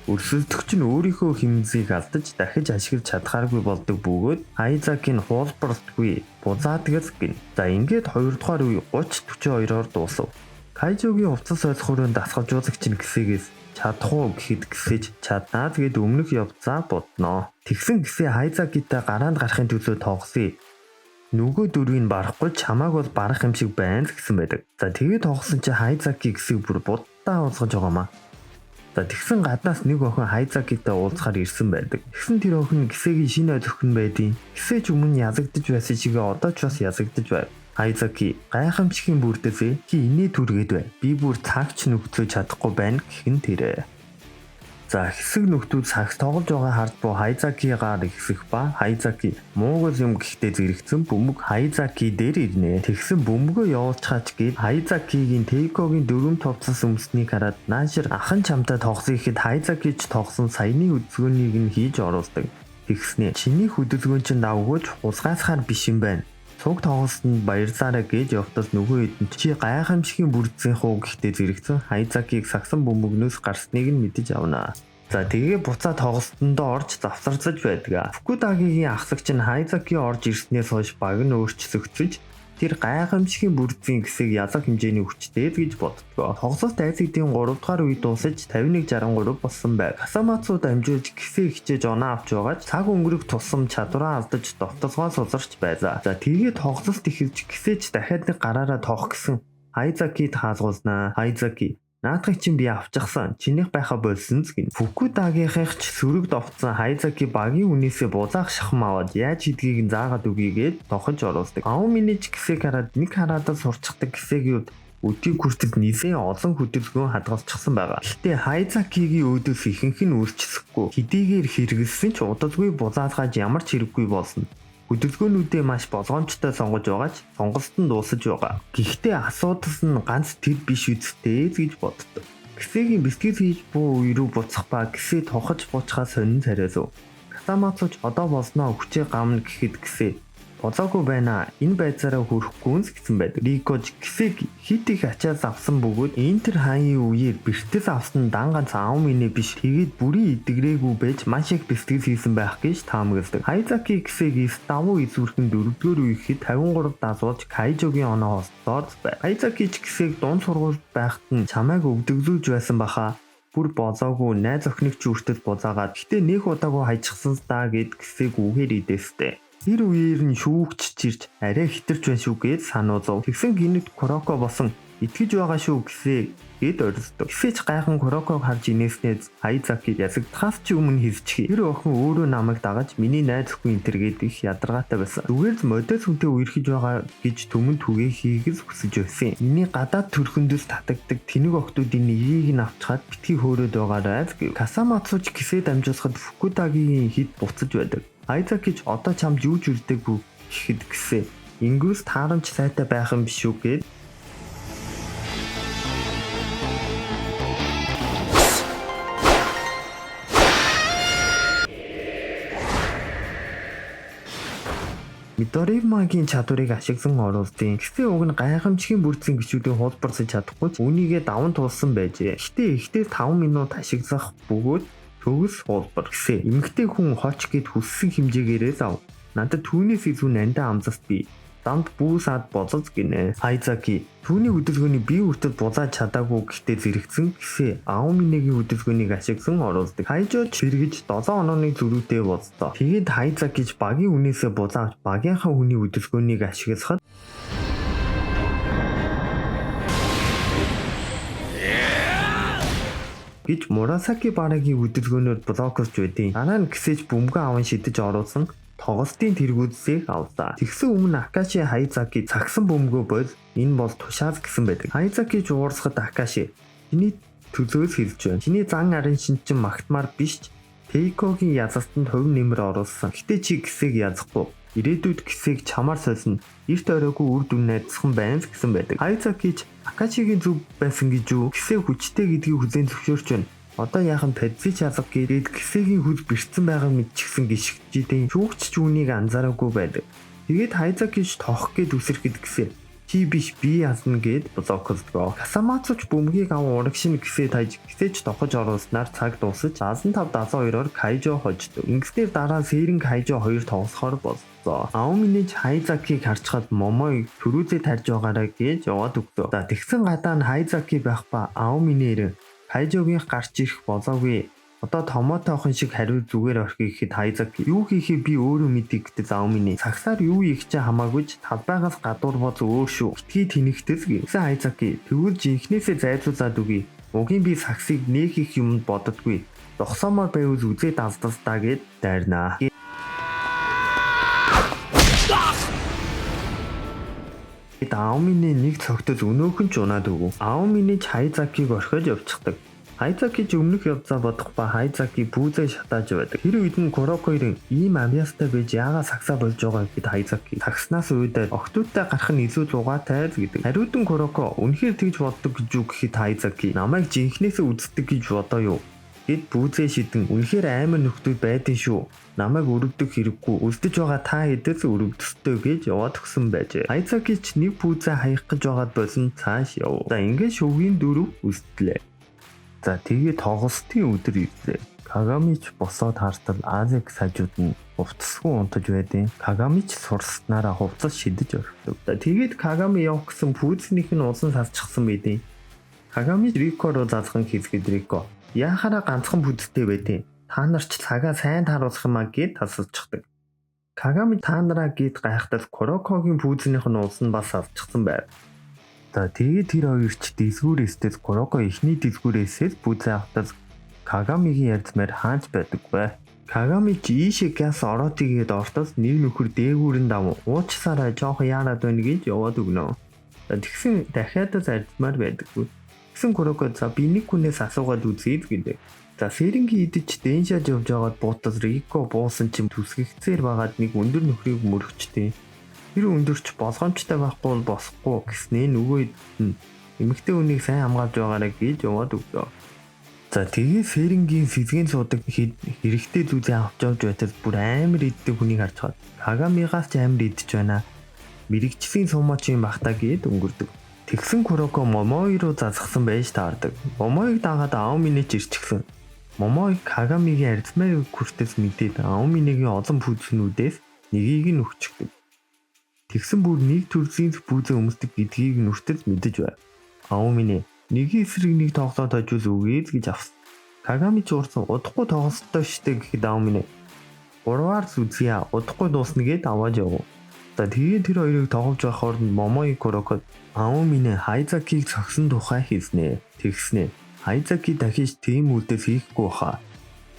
Speaker 1: өрсөлдөгч нь өөрийнхөө хэмнэлийг алдаж дахиж ашиглаж чадхааргүй болдог бөгөөд Хайзаки нь хуулбарлалтгүй булаадгал гин. За ингээд 2 дугаар үе 30-42-оор дуусав. Кайжогийн хувцас ойлгохоор дасгалжуулагч нь гисэгээс чадах уу гэхэд гисэж чаднаа тэгээд өмнөх явцаа бодноо. Тэгсэн гисээ Хайзакитай гараанд гарахын төлөө тоглоё. Нөгөө дөрвийг барахгүй чамааг бол барах юм шиг байна гэсэн байдаг. За тэгээд тоглосон чи Хайзаки гисэг бүр буддаа уулзгаж байгаамаа. За тэгсэн гаднаас нэг охин Хайзакитай уулзахаар ирсэн байдаг. Тэгсэн тэр охин гисэгийн шинэ охин байдیں۔ Гисэж өмнө язагдж байсан чигээ одоо ч бас язагдж байв. Хайзаки гайхамшигын бүрдээсээ чи инээ түргээд бай. Би бүр цагч нөхцөө чадахгүй байна гэх нь тэрэ. За хэсэг нөхдүүд цагт тоглож байгаа хард буу Хайзакигаар ихсэх ба Хайзаки муугал юм гэхдээ зэрэгцэн бөмбөг Хайзаки дээр ирнэ. Тэгсэн бөмбөгөө явуулчихаач гээд Хайзакигийн Тейкогийн дөрөв товцсон өмснийг хараад наашир ахан чамтай тоглоё гэхэд Хайзаки ч тоглосон саяны хөдөлгөөнийг нь хийж оруулдаг. Тэгснэ чиний хөдөлгөөн чинь давгууж хулгайсахаар биш юм байна. Цуг тоглолтод баярлаарай гэж явтал нөгөө хэдэн чи гайхамшигын бүрдсийн хуу гэхдээ зэрэгцэн Хайзакиг сагсан бөмбөгнөөс гарсныг нь мэдэж авнаа. За тэгээ буцаа тоглолтондоо орж завсарцаж байдаг. Фукудагигийн ахлагч нь Хайзаки орж ирснээс хойш баг нь өөрчлөгдөж тэр гайхамшигын бүрдсийн гэсэг ялах хэмжээний хүчтэй гэж боддгоо. Тоглолт айцэгдийн 3 дугаар үед дуусаж 51-63 болсон байв. Касамацу дамжуулж гэсээ хичээж оноо авч байгаа ч цаг өнгөрөх тусам чадвараа алдаж довтолгоо суларч байлаа. За тэгээд тоглолт эхэлж гэсээч дахиад нэг гараараа тоох гэсэн Хайзакид хаалгуулнаа. Хайзаки Наадахыг чинь би авчихсан. Чинийх байха болсон гин. Фукудагийнхын ч сүрэг довцсон Хайзаки багийн үнээсээ бузаах шахам аваад яаж хийдгийг заагаад өгьегээд тохож оруулдаг. Аомины ч кисэг хараад нэг хараадаа сурчдаг кисэгийн өдийг хүртэл нэлээд олон хөдөлгөөн хадгалчихсан байгаа. Гэхдээ Хайзакигийн өөдөөс ихэнх нь өөрчлөхгүй. Хэдийгээр хэрэгэлсэн ч удалгүй бузаалгаж ямар ч хэрэггүй болно. Хөдөлгөөнүүдээ маш болгоомжтой сонгож байгаач сонголтод дуусаж байгаа. Гэхдээ асуудал нь ганц тэр биш үсттэй гэж боддог. Кисэгийн бэлтгэл хийж буй үе рүү буцах ба кисээ тохож буучхаа сонин царайлав. Касамацууч одоо болсноо хүчээ гамна гэхэд кисээ бозоогүй байна. Энэ байцаараа хүрэхгүй гэсэн байдаг. Рикож кисэг хит их ачаас авсан бөгөөд Интер хаяны үеэр бэртэл авсан дан ганц Аомине биш. Тэгээд бүрийн идэгрээгүй байж маш их бэлтгэл хийсэн байх гэж таамагладаг. Хайзаки кисэгийн давуу эзүүрхэн 4-р үехэд 53 дасуулж Кайжогийн оноо хостоор байв. Хайзаки ч кисэг дунд сургуульд байхад нь чамайг өвдөгзүүлж байсан баха. Бүр бозоогүй найз охиныг ч үртэл бузаагаад гэтээ нэг удаагүй хайчихсан даа гэд кисэг үгээр идэстэй. Тэр үеэр нь шүүгч чирч арай хитэрч байна шүү гэж сануулав. Тэгсэн гинэд Куроко босон итгэж байгаа шүү гэд орилдог. Кисэж гайхан Куроког харж инээснээр Хайзаки язагдахаас ч өмнө хэлчихье. Тэр охин өөрөө намайг дагаж миний найз охин энтергээд их ядаргаатай байсан. Зүгээр л модоос үнтэй үерхэж байгаа гэж түмэн түгээ хийгээс хүсэж байсан. Миний гадаад төрхөндөөс татагддаг тэнэг охтуудын нэгийг нь авчгаад битгий хөөрөөд байгаарай гэв. Касамацууч кисээ дамжуулахад Фукудагийн хід буцаж байдаг. Хайзаки ч одоо чамд юу ч үлдээгүй гэхэд гисэн. Ингүүс таарамч сайтай байх юм биш үү гэд. Мидоримагийн чадварыг ашиглан оруулсан. Гэхдээ уг нь гайхамшигын бүрдсэн гişүүдийн хуулбарсаж чадахгүй ч үнийгээ даван туулсан байжээ. Гэхдээ ихтэй 5 минут ашиглах бөгөөд төгс хуулбар гэсэн. Эмэгтэй хүн хоч гэд хүссэн хэмжээгээрээ зав. Надад түүнээс илүү нандаа амзаст би. Дамд бүүсаад болоц гинэ. Хайзаки түүний хөдөлгөөний бие хүртэл бузааж чадаагүй гэхдээ зэрэгцэн гэсэн Аоминегийн хөдөлгөөнийг ашиглан оруулдаг. Хайжооч хэрэгж 7 онооны зөрүүтэй болцоо. Тэгээд Хайзакич багийн үнээсээ бузааж багийнхаа хүний хөдөлгөөнийг ашиглахад гэж Мурасаки барагийн хөдөлгөөнөөр блокорч байдیں۔ Дараа нь гисэж бөмбөгөө аван шидэж оруулсан тоглолтын тэргүүдсийг авлаа. Тэгсэн өмнө Акаши Хайзаки цагсан бөмбөгөө бол энэ бол тушаал гэсэн байдаг. Хайзаки жуурсахад Акаши чиний төлөөс хэлж байна. Чиний зан арын шинчин магтмаар биш ч Тейкогийн язалтанд хувь нэмэр оруулсан. Гэтэ чи гисэг язахгүй. Ирээдүйд гисэг чамаар сольно. Эрт оройгүй үр дүн найдсан байна гэсэн байдаг. Хайзаки ч Акашигийн зүв байсан гэж юу? Гисэг хүчтэй гэдгийг хүлээн зөвшөөрч байна. Одоо яахан Пэдзич алга гээд гисэгийн хөл бэрцсэн байгаа мэдчихсэн гიშгчдийн шүүгч ч үүнийг анзаараагүй байдаг. Тэгээд Хайзакич тоох гээд үсрэхэд гисэ чи биш би ясна гээд блоколдгоо. Касамацууч бөмбөгийг аван урагшин гисээ тайж гисэж тохож оруулснаар цаг дуусаж 75-72-оор Кайжо хождог. Ингэснээр дараа Сэрэн Кайжо 2 тоглохоор боллоо. Аоминеж Хайзакиг харчхад Момой төрүүлээ тарж байгаараа гэж яваад өгдөө. За тэгсэн гадаа нь Хайзаки байх ба Аоминээр Кайжогийн гарч ирэх болоогүй. Одоо томоотой охин шиг хариу зүгээр орхих гэхэд Хайзаки юу хийхээ би өөрөө мэдээ гэдэг Аомине. Сагсаар юу хийх ч хамаагүй ч талбайгаас гадуур боц өөр шүү. Итгий тэнэгтэс гэсэн Хайзаки тэгвэл жинхнээсээ зайлуулад өгье. Угийн би сагсыг нэг их юмд боддоггүй. Зогсоомоор байвал үзээд алдаснаа гэд дайрнаа. Аомине нэг цогтол өнөөхөн ч унаад өгөв. Аомине Хайзакиг орхиод явчихдаг. Хайзаки ч өмнөх явцаа бодох ба Хайзаки бүүзээ шатааж байдаг. Тэр үед нь Курокоёрын ийм амьяастай байж яагаад сагсаа болж байгаа гэхэд Хайзаки сагснаас уйдаад охтуудтай гарах нь илүү зугаатай л гэдэг. Хариуд нь Куроко үнэхээр тэгж боддог гэж юу гэхэд Хайзаки намайг жинхнээсээ үздэг гэж бодоо юу гэд бүүзээ шидэн үнэхээр амар нөхдүүд байдэн шүү. Намайг өрөвдөх хэрэггүй. Үлдэж байгаа та хэдээс өрөвдөстэй гэж яваад өгсөн байжээ. Хайзаки ч нэг бүүзээ хаях гэж байгаад болсон цааш яв. За ингээд шүгийн 4 үстлээ. За тэгээд тоглолтын өдөр ирлээ. Кагамич босоод хартал Азик сажууд нь хувцасгүй унтаж байдیں۔ Кагамич сурснараа хувцас шидэж орхив. За тэгээд Кагами явах гэсэн пүүцнийх нь улсан сарчихсан байдیں۔ Кагамич Рико руу заасан хийсгэд Рико яахаараа ганцхан бүдтэй байдیں۔ Та нар ч цагаа сайн тааруулах юмаа гэд тасалчихдаг. Кагами та нараа гэд гайхтал Курокогийн пүүцнийх нь улс нь бас авчихсан байв. За тэгээд тэр хоёр ч дэсгүүрээсээс Куроко эхний дэсгүүрээсээс бүзээ автаж Кагамигийн ярьдмаар хаанч байдаг вэ? Кагами ч ийшээ газ ороотигээд ортос нэг нөхөр дээгүүрэн дав уучсараа жоохон яарад байна гэж яваад өгнө. Тэгсэн дахиад зарцмаар байдаггүй. Тэгсэн Куроко за би нэг хүнээс асуугаад үзье гэдэг. За Сэрэнгийн идэж дэншааж явж байгаад буутас Рико буусан чим түсгэгцээр байгаад нэг өндөр нөхрийг мөрөгчтэй. Тэр өндөрч болгоомжтой байхгүй бол босхгүй гэснээ нөгөө эмэгтэй хүнийг сайн хамгаалж байгаарай гэж яваад өгдөө. За тэгээ Сэрэнгийн сэзгийн суудаг хэрэгтэй зүйлээ авч явж байтал бүр амар иддэг хүнийг харж хаад Кагамигаас ч амар идэж байна. Мэрэгчлийн сумаачийн бахтаа гээд өнгөрдөг. Тэгсэн Куроко Момой руу зазгсан байж таардаг. Момойг дагаад Аоминеч ирчихсэн. Момой Кагамигийн арьсмаар хүртэл мэдээд Аоминегийн олон пүүзнүүдээс нэгийг нь өгчихдэг. Тэгсэн бүр нэг төрлийн пүүзээ өмсдөг гэдгийг нүртэл мэдэж байв. Аомине нэг эсрэг нэг тоглоод хожуул үгээд гэж авсан. Кагами ч уурсан удахгүй тоглолттой штэ гэхэд Аомине гурваар зүзья удахгүй дуусна гэд аваад явв. За тэгээд тэр хоёрыг тоглож байх хооронд Момой Куроко Аомине Хайзакиг цогсон тухай хэлснэ. Тэгснэ. Хайзаки дахиж тийм үлдээс хийхгүй хаа.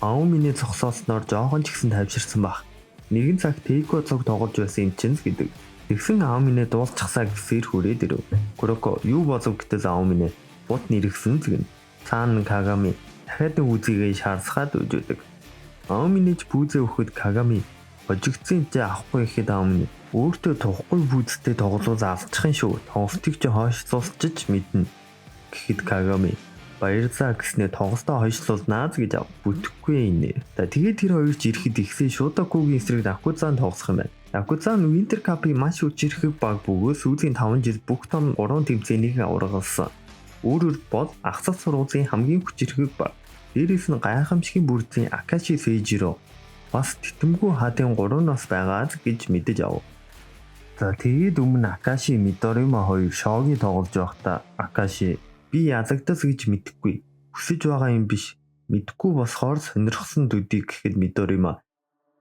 Speaker 1: Аомине цогсоосноор жоохон ч ихсэн тайвширсан баг. Нэгэн цаг Тейко цог тоглож байсан юм чинь гэдэг. Тэгсэн Аомине дуулчихсаа гэсээр хүрээд ирэв. Куроко юу болов гэтэл Аомине бут нэргсэн згэн. Цаана Кагами дахиад нэг үзийгээ шаарсгаад үжүүлдэг. Аомине ч пүүзээ өгөхөд Кагами хожигдсан ч авахгүй гэхэд Аомине өөртөө тухгүй пүүзтэй тоглуул авчихын шүү. Тоглолтыг ч хойшлуулчих мэднэ. Гэхэд Кагами баярлаа гэснээр тоглолтоо хойшлуулнаа гэж бүтэхгүй инэ. Тэгээд тэр хоёр ч ирэхэд ихсэн Шутакугийн эсрэг Ракузан тоглох юм байна. Ракузан Winter Cup-ийн маш хүчирхэг баг бөгөөд сүүлийн 5 жил бүх том 3 тэмцээнийг ургалсан. Өөрөөр бол ахсах сургуулийн хамгийн хүчирхэг баг. Дээрээс нь гайхамшигын бүрдийн Акаши Сейжиро бас титэмгүй хадын 3 нас байгаа гэж мэдэж ав. За тэгээд өмнө Акаши Мидорима хоёр шоугийн тоглож байхдаа Акаши би язагдас гэж мэдэхгүй. Хүсэж байгаа юм биш. Мэдхгүй болохоор сонирхсон төдий гэхэд Мидорима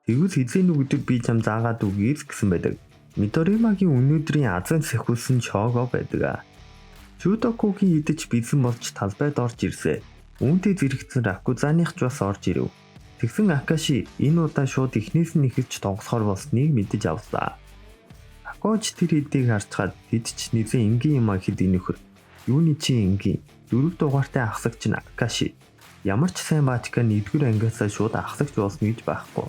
Speaker 1: тэгвэл хизээ нэг өдөр би чам заагаад үгээс гэсэн байдаг. Мидоримагийн өнөөдрийн азан сэхүүлсэн шоуго байдаг. Шутакугийн идэж бизэн болж талбайд орж ирсэ. Үүнтэй зэрэгцэн Ракузаных ч бас орж ирэв. Тэгсэн Акаши энэ удаа шууд эхнээс нь ихэлж тоглохоор болсныг мэдэж авлаа. Акоч тэр хэдийг харцгаад хэд ч нэгэн энгийн юм хэд энэхэр юуны чи энгийн 4 дугаартай ахсагч нь Акаши ямар ч сайн баачка 1-р ангиасаа шууд ахсагч болно гэж байхгүй.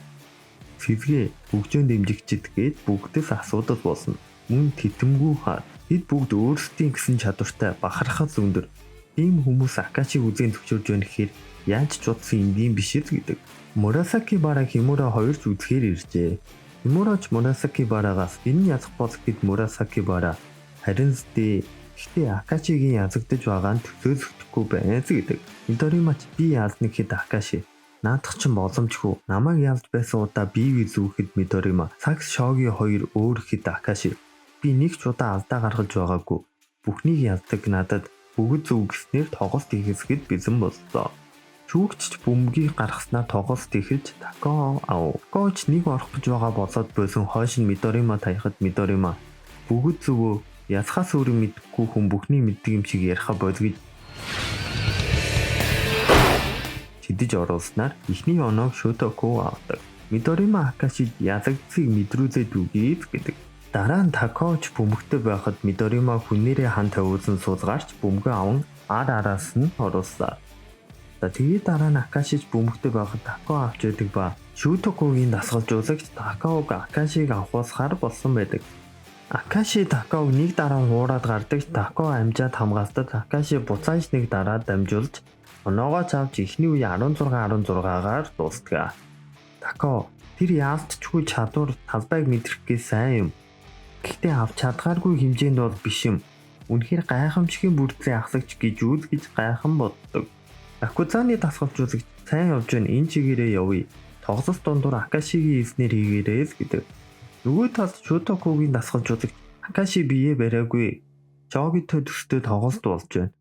Speaker 1: Сэзгээ бүгжөөн дэмжигчд гээд бүгдээс асуудал болно. Мөн титэмгүй хаад тэд бүгд өөрсдийн гэсэн чадвартай бахархал өндөр. Ийм хүмүүс Акашиг үзэн төвчөрж байна гэхээр яаж ч утсан энгийн биш л гэдэг. Мурасаки Бара Химура хоёрч үзэхээр иржээ. Химурач Мурасаки Барагаас энэ язах бол гэд Мурасаки Бара харин зтэй гэхдээ Акашигийн язагдж байгаа нь төсөөлөгдөхгүй байна гэдэг. Мидоримач би яална гэхэд Акаши наадах ч боломжгүй. Намайг ялж байсан удаа бие зүүхэд Мидорима сакс шоугийн хоёр өөр хэд Акаши би нэг ч удаа алдаа гаргаж байгаагүй. Бүхнийг ялдаг надад бүгд зөв гэснээр тоглолт хийхэд бизэн боллоо. Шүүгч бөмбөгийг гаргаснаа тоглолт хийхэд Тако коуч нэг орох гэж байгаа болоод байсан хойш нь Мидорима таяхад Мидорима бүгд зөвөө язхаас өөр мэдхгүй хүн бүхний мэддэг юм шиг яриха болгож чидэж оруулснаар ихний оноог Шутаку авдаг. Мидорима Акашид язагдсыг мэдрүүлээд үгээд гэдэг. Дараа нь Такоч бөмбөгтэй байхад Мидорима хүнээрээ хан тавиулсан суулгаарч бөмбөгөө аван араас нь оруулсан. За тэгээд дараа нь Акашиж бөмбөгтэй байхад Тако авч яадаг ба Шутакугийн дасгалжуулагч Таког Акашиг авахсаар болсон байдаг. Акаши Таког нэг дараа нь хуураад гардаг. Тако амжаад хамгаалдаг. Акаши буцааж нэг дараа дамжуулж оноогоо цавж ихний үе 16-16-гаар дуустдаг. Тако тэр яалтчгүй чадвар талбайг мэдрэхгүйс сайн юм. Гэхдээ авч чадгааргүй хэмжээнд бол биш юм. Үнэхээр гайхамшигын бүрдлийн ахлагч гэж үзгэж гайхан боддог. Ракузаны дасгалжуулагч сайн явж байна энэ чигээрээ явъя. Тоглолт дундуур Акашигийн эснэр хийгээрэй гэдэг. Нөгөө талд Шутакугийн дасгалжуулагч Акаши бие бариагүй. Жогитой төстэй тоглолт болж байна.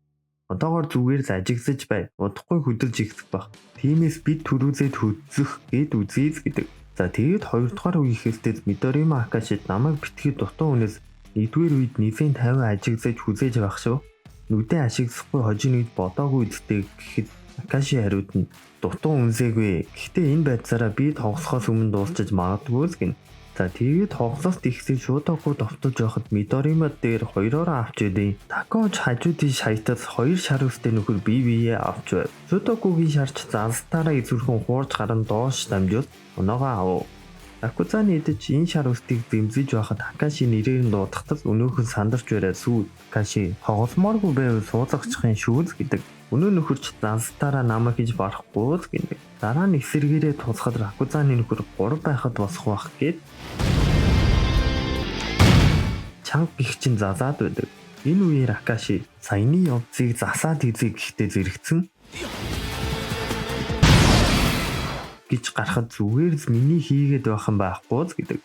Speaker 1: Одоогоор зүгээр л ажиглаж бай. Удахгүй хөдөлж ихсэх баг. Тиймээс бид төрүүлээд хөдлөх гээд үзье гэдэг. За тэгээд 2 дугаар үеийнхээсээ Мидорима Акашид намайг битгий дутуу хүнээс Нэгдүгээр үед нийлэн 50 ажигсаж хүзээж байх шүү. Нүдэн ашиглахгүй хожийн үед бодоогүй үсттэй гэхэд Акаши хариуд нь дутуу үнсээгүй. Гэхдээ энэ байдлаараа би тоглохоос өмнө дуусчиж магадгүй л гин. За тэгээд тоглолт ихсэн Шутоку довтолж байхад Мидорима дээр 2-оор авч идэв. Такооч хажуудын шаятал 2 шар үстэй нөхөр бие авч байв. Шутокугийн шарч занстаараа эзүүрхэн хуурж гарan доош дамжуул оноогоо ав. Акузаны идэж энэ шар үстийг зэмзэж байхад Акаши нэрээр нь дуудахтал өнөөхөн сандарч бариад сүү. Акаши хоголмооргүй байвал суулгахчихын шүүл гэдэг. Өнөө нөхөрч занстаараа намайг хийж барахгүй л гинэ. Дараа нь эсэргээрээ тусахад Акузаны нөхөр 3 байхад босох байх гээд чанга гих чин зазаад байдаг. Энэ үеэр Акаши саяны явцыг засаад хийzээ гэхдээ зэрэгцэн гэж гарахад зүгээр л миний хийгээд байх юм байхгүй л гэдэг.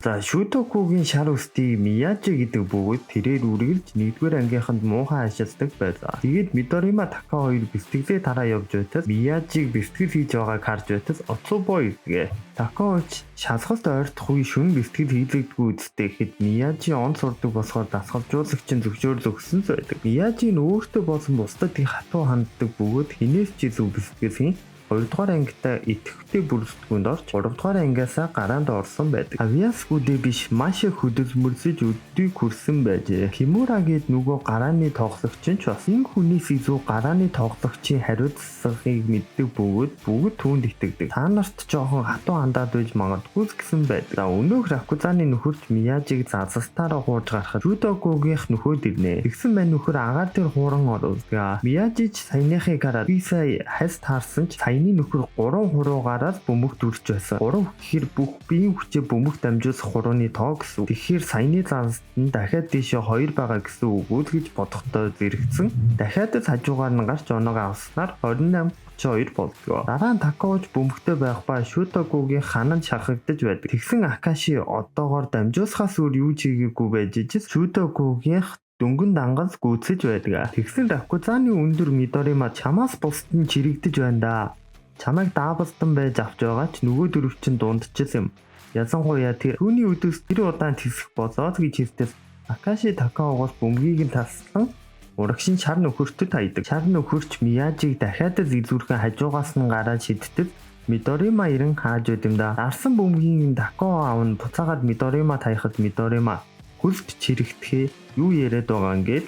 Speaker 1: За Шутокугийн шар үстийг Мияжи гэдэг бөгөөд тэрээр үргэлж 1-р ангийнханд муухай ашигладаг байлаа. Тэгээд Мидорима Такаа хоёр бэлтгэлээ тараа явж байтал Мияжиг бэлтгэл хийж байгааг харж байтал Оцубо ирдэг. Такаач шалгалт ойртох үе шүн бэлтгэл хийлэгдгүй үсттэй гэхэд Мияжи он сурдаг болохоор дасгалжуулагч нь зөвшөөрөл өгсөн л байдаг. Мияжи нь өөртөө болсон бусдад их хатуу ханддаг бөгөөд хинээс ч зөв бэлтгэл хийн 2-р ангитай идэвхтэй бүрэлдэхүүнд орж 3-р ангиасаа гараанд орсон байдаг. Авиасгүүдээ биш маш их хөдөлмөрлөж өддийг хүрсэн байжээ. Кимура гээд нөгөө гарааны тоглогч нь ч бас энэ хүнээс илүү гарааны тоглогчийн хариуцлагыг мэддэг бөгөөд бүгд түүнд итгэдэг. Та нарт жоохон хатуу андаад байж магадгүй гэсэн байдаг. За өнөөх Акузаны нөхөрч Мияжиг зазастаараа хуурж гарахад Шутокугийнх нөхөд ирнэ. Тэгсэн мань нөхөр агаар дээр хууран оруулдаг. Мияжи ч саяныхыг хараад би сая хайс таарсан ч саяны нөхөр 3 хуруугаараа бөмбөг дүрч байсан. 3 гэхээр бүх биеийн хүчээ бөмбөг дамжуулах хурууны тоо гэсэн. Тэгэхээр саяны занст нь дахиад дээшээ 2 байгаа гэсэн үг үл гэж бодохдоо зэрэгцэн. Дахиад л хажуугаар нь гарч оноогоо авснаар 28-32 болдгоо. Дараа нь Такооч бөмбөгтэй байх ба Шутокугийн хананд шахагдаж байдаг. Тэгсэн Акаши одоогоор дамжуулахаас өөр юу ч хийгээгүй байж ижил Шутокугийн дөнгөн дангал гүйцэж байдаг. Тэгсэн Акузаны өндөр Мидорима чамаас бусд нь чирэгдэж байна да. Чамайг даабалдан байж авч байгаа ч нөгөө дөрөв чинь дундчихсан юм. Язангуяа тэр түүний өдөөс тэр удаан тисэх болоод гэж хэлдэг. Акаши Такаогоос бөмбөгийг нь таслан урагшин шар нөхөртөд hayдаг. Шар нөхөрч Мияжиг дахиад л илүүрхэн хажуугаас нь гараад шиддэг. Мидорима ирэн хааж байд юм да. Арсан бөмбөгийн Такао аавн буцаагаад Мидорима таяхад Мидорима хөлт чирэгдэхээ юу яриад байгаа юм гээд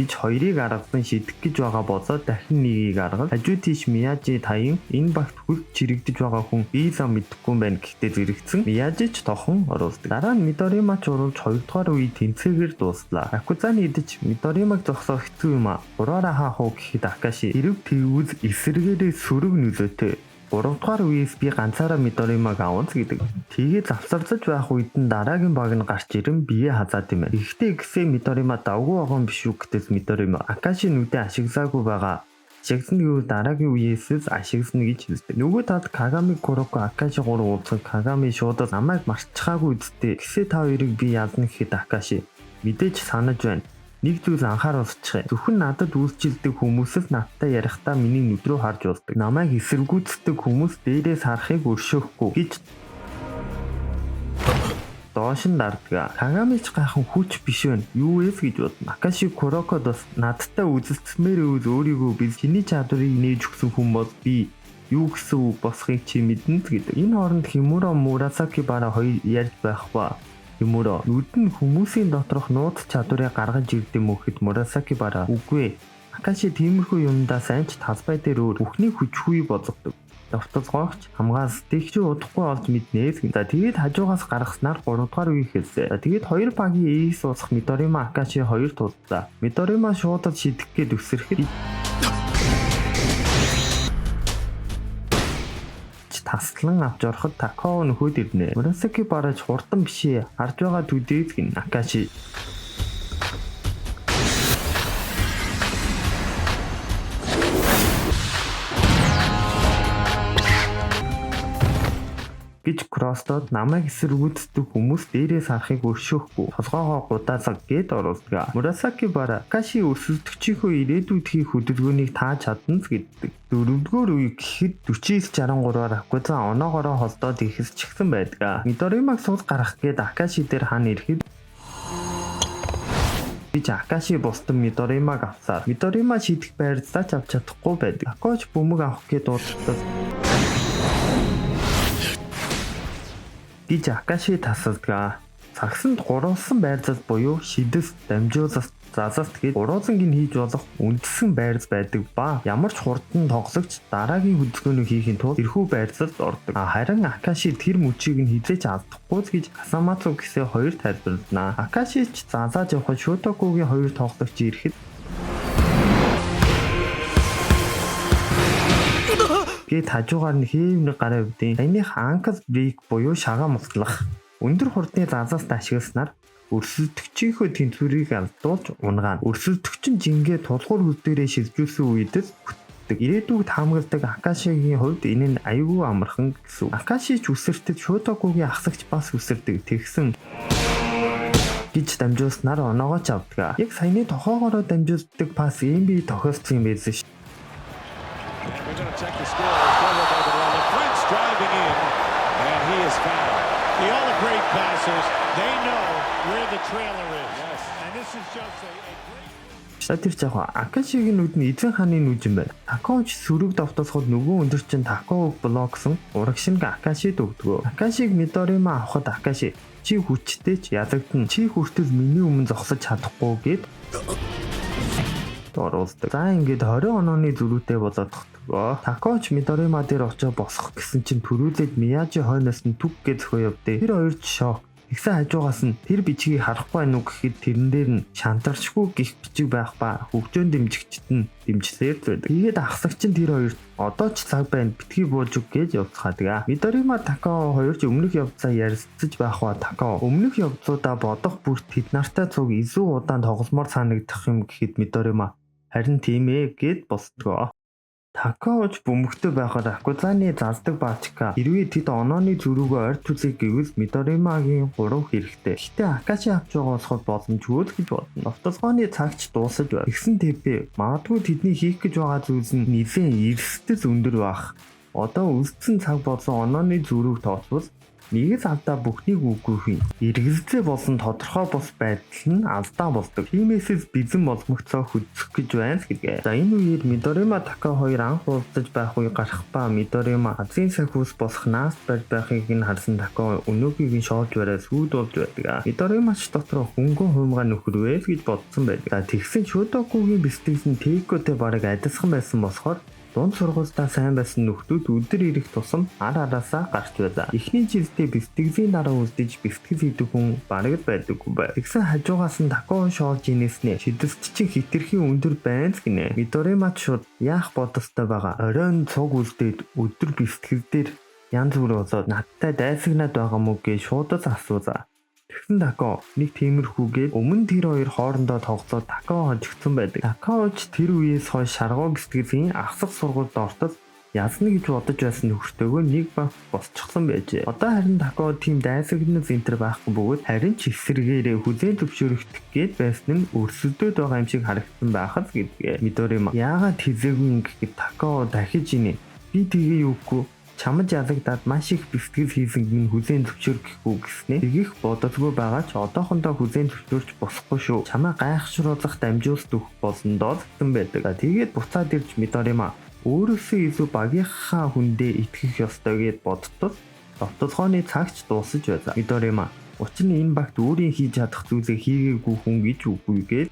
Speaker 1: гэж хоёрыг аргадан шидэх гэж байгаа болоод дахин нэгийг аргал хажуу тийш Мияжи таян энэ багт хөлт чирэгдэж байгаа хүн биелээ мэдэхгүй байна гэхдээ зэрэгцэн Мияжи ч тохон оруулдаг. Дараа нь Мидорима ч уруулж 2-р үе тэнцээгээр дууслаа. Акузаны идэж Мидоримаг зогсоох хэцүү юм а. 3-аараа хаах уу гэхэд Акаши эрэг тэгвэл эсэргээрээ сөрөг нөлөөтэй. 3-р үеэс би ганцаараа Мидоримаг аванц гэдэг. Тэгээд завсарлаж байх үед нь дараагийн баг нь гарч ирэн бие хазаад юм. Гэхдээ гисэн Мидорима давгүй байгаа юм биш үү гэтэл Мидорима Акаши нүдэ ашиглаагүй байгаа. Ашигласан гэвэл дараагийн үеэс ашиглана гэж хэлдэг. Нөгөө талд Кагами Куроко Акаши 3 уулзах Кагами шуудад намайг марцчихаагүй үсттэй. Гисээ та хоёрыг би ялна гэхэд Акаши мэдээж санаж байна. Нэг зүйл анхааруулчих. Зөвхөн надад үйлчилдэг хүмүүс л надтай ярихдаа миний нүд рүү харж уулдаг. Намайг эсэргүүцдэг хүмүүс дээрээс харахыг өршөөхгүй гэж доош нь дарддаг. Кагамич гайхан хүч биш байна. Юу вэ гэж бодно. Акаши Курокод бас надтай үзэлцмээр үйл өөрийгөө би чиний чадварыг нээж өгсөн хүн бол би юу гэсэн үг босхийг чи мэднэ гэдэг. Энэ хооронд Химура Мурасаки бара хоёр ярьж байх ба. Химура нүд нь хүмүүсийн доторх нууц чадварыг гаргаж ирдэг мөхөд Мурасаки бара үгүй. Акаши тиймэрхүү юмдаа сайн ч талбай дээр өөр бүхний хүчгүй болгодог. Давталгоогч хамгаалс тэгчүү удахгүй олж мэднэ. За тэгээд хажуугаас гаргаснаар 3-р үе хэлсэн. За тэгээд 2 багийн эйс ууцах Мидорима Акаши 2 туллаа. Мидорима шуудад шидэх гээд өсөрөхөд таслан авч ороход Такао нөхөд ирнэ. Мурасаки бараж хурдан бишээ харж байгаа төдийд гин Акаши гэж Кростод намайг эсэргүүцдэг хүмүүс дээрээс харахыг өршөөхгүй толгоогоо гудаасаг гэд оруулдаг. Мурасаки Бара Акаши өрсөлдөгчийнхөө ирээдүйд хийх хөдөлгөөнийг тааж чадна гэдэг. 4-р үе гэхэд 4963-аар Акуза оноогоороо холдоод ихсчихсэн байдаг. Мидоримаг суул гарах гээд Акаши дээр хан ирэхэд гэж Акаши бусдын Мидоримаг авсаар Мидорима шийдэх байрцаач авч чадахгүй байдаг. Такооч бөмбөг авах гээд дуудсан гэж Акаши тасалдаг. Цагсанд гурвалсан байрцаас буюу шидэс, дамжуулалт, зазалт гээд гурвалсангийн хийж болох үндсэн байрц байдаг ба ямар ч хурдан тоглогч дараагийн хөдөлгөөнийг хийхин тулд тэрхүү байрцад ордог. Харин Акаши тэр мөчийг нь хизээч алдахгүй гэж Касамацу гэсэн хоёр тайлбарлана. Акаши ч заазааж явхад Шотокугийн хоёр тоглогч ирэхэд гээд хажуугаар нь хэвнэг гараа өвдөн саяных анкл брейк буюу шагаан мутлах өндөр хурдны зазаас ашигласнаар өрсөлдөгчийнхөө тэнцвэрийг алдуулж унгаана. Өрсөлдөгч нь жингээ тулгуур хөл дээрээ шилжүүлсэн үед л бүтдэг. Ирээдүйд хамгаалдаг Акашигийн хувьд энэ нь аюулгүй амархан гэсэн. Акаши ч үсэртэд Шотокугийн ахлагч бас үсэрдэг. Тэгсэн гэж дамжуулснаар оноогоо ч авдаг. Яг саяны тохоогоороо дамжуулдаг пас NBA тохиолдсон юм байсан ш.
Speaker 3: All the great passers, they know where the trailer is. Yes. And this is just a great...
Speaker 1: Тэр жахаа Акашигийн нүд нь эзэн хааны нүжин байна. Такооч сүрэг давтасхад нөгөө өндөр чин Такоог блоксон урагшинг Акашид өгдөг. Акашиг Мидорима авахд Акаши чи хүчтэй ч ядагдана. Чи хүртэл миний өмнө зогсож чадахгүй гэд оруулдаг. За ингээд 20 онооны зөрүүтэй болоод Такооч Мидорима дээр очиж босох гэсэн чинь төрүүлээд Мияжи хойноос нь түг гэж зөхөө явдээ. Тэр хоёр ч шок. Тэгсэн хажуугаас нь тэр бичгийг харахгүй байноу гэхэд тэрэн дээр нь шантарчгүй гих бичиг байх ба хөгжөөн дэмжигчд нь дэмжлээр байдаг. Тэгээд ахлагч нь тэр хоёрт одоо ч цаг байна битгий бууж өг гэж явцгаадаг. Мидорима Такоо хоёр ч өмнөх явцаа ярилцаж байх ба Такоо өмнөх явцуудаа бодох бүрт тэд нартай цуг илүү удаан тогломоор санагдах юм гэхэд Мидорима харин тийм ээ гэд босдгоо. Такооч бөмбөгтэй байхаар Акузаны заздаг Баачка хэрвээ тэд онооны зөрүүгөө ойр түлхэх гэвэл Мидоримагийн 3 хэрэгтэй. Гэтэ Акаши авч байгаа болохоор боломжгүй л гэж бодно. Автолгооны цагч дуусаж байна. Тэгсэн тэвэ магадгүй тэдний хийх гэж байгаа зүйлс нь нэлээд эрсдэл өндөр байх. Одоо үлдсэн цаг болсон онооны зөрүүг тооцвол нэгээс алдаа бүхнийг үгүйх юм. Эргэлзээ болон тодорхой бус байдал нь алдаа болдог. Тиймээс бизэн боломжцоо хөдөлгөх гэж байна гэдгээ. За энэ үеэр Мидорима Такоо хоёр анх уулзаж байх үе гарах ба Мидорима азийн сахиус болох наас барь байхыг нь харсан Такоо өнөөгийг нь шоолж барай сүйд болж байдаг. Мидоримач дотор хөнгөн хуймгаа нөхөрвэ гэж бодсон байдаг. За тэгсэн Шотокугийн бэлтгэл нь Тейкотэй бараг адилхан байсан болохоор дунд сургуультаа сайн байсан нөхдүүд өдөр ирэх тусам араасаа гарч байлаа. Эхний жилдээ бэлтгэлийн дараа үлдэж бэлтгэл хийдэг хүн бараг л байдаггүй бай. Тэгсэн хажуугаас нь Такоо шоолж инээснэ. Шидэлт чинь хитрхийн өндөр байна л гинэ. Мидорима шууд яах бодолтой байгаа. Оройн цуг үлдээд өдөр бэлтгэл дээр янз бүр болоод надтай дайсагнаад байгаа мүү гэж шууд асуузаа. Тэгсэн Такоо нэг тиймэрхүүгээд өмнө тэр хоёр хоорондоо тоглоод Такоо хожигдсон байдаг. Такооч тэр үеэс хойш шаргуу бэлтгэлийн ахсах сургуульд ортол язна гэж бодож байсан нөхөртөөгөө нэг баг босчихсон байжээ. Одоо харин Такоо тийм дайсагнал центр байхгүй бөгөөд харин ч эсрэгээрээ хүлээн зөвшөөрөгдөх гээд байсан нь өрсөлдөд байгаа юм шиг харагдсан байхад гэдгээ. Мидорима яагаад хэлээгүй гэхэд Такоо дахиж инээ. Би тэгээ юугүй чамд ялагдаад маш их бэлтгэл хийсэн минь хүлээн зөвшөөрөхгүй гэснээр тэгих бодолгүй байгаа ч одоохондоо хүлээн зөвшөөрч босхгүй шүү. Чамаа гайхшруулах дамжуулалт өгөх болно доо гэсэн байдаг. Тэгээд буцаад ирж Мидорима өөрөөсөө илүү багийнхаа хүндээ итгэх ёстой гэд бодтол довтолгооны цагч дуусаж байлаа. Мидорима учир нь энэ багт өөрийн хийж чадах зүйлээ хийгээгүй хүн гэж үгүй гээд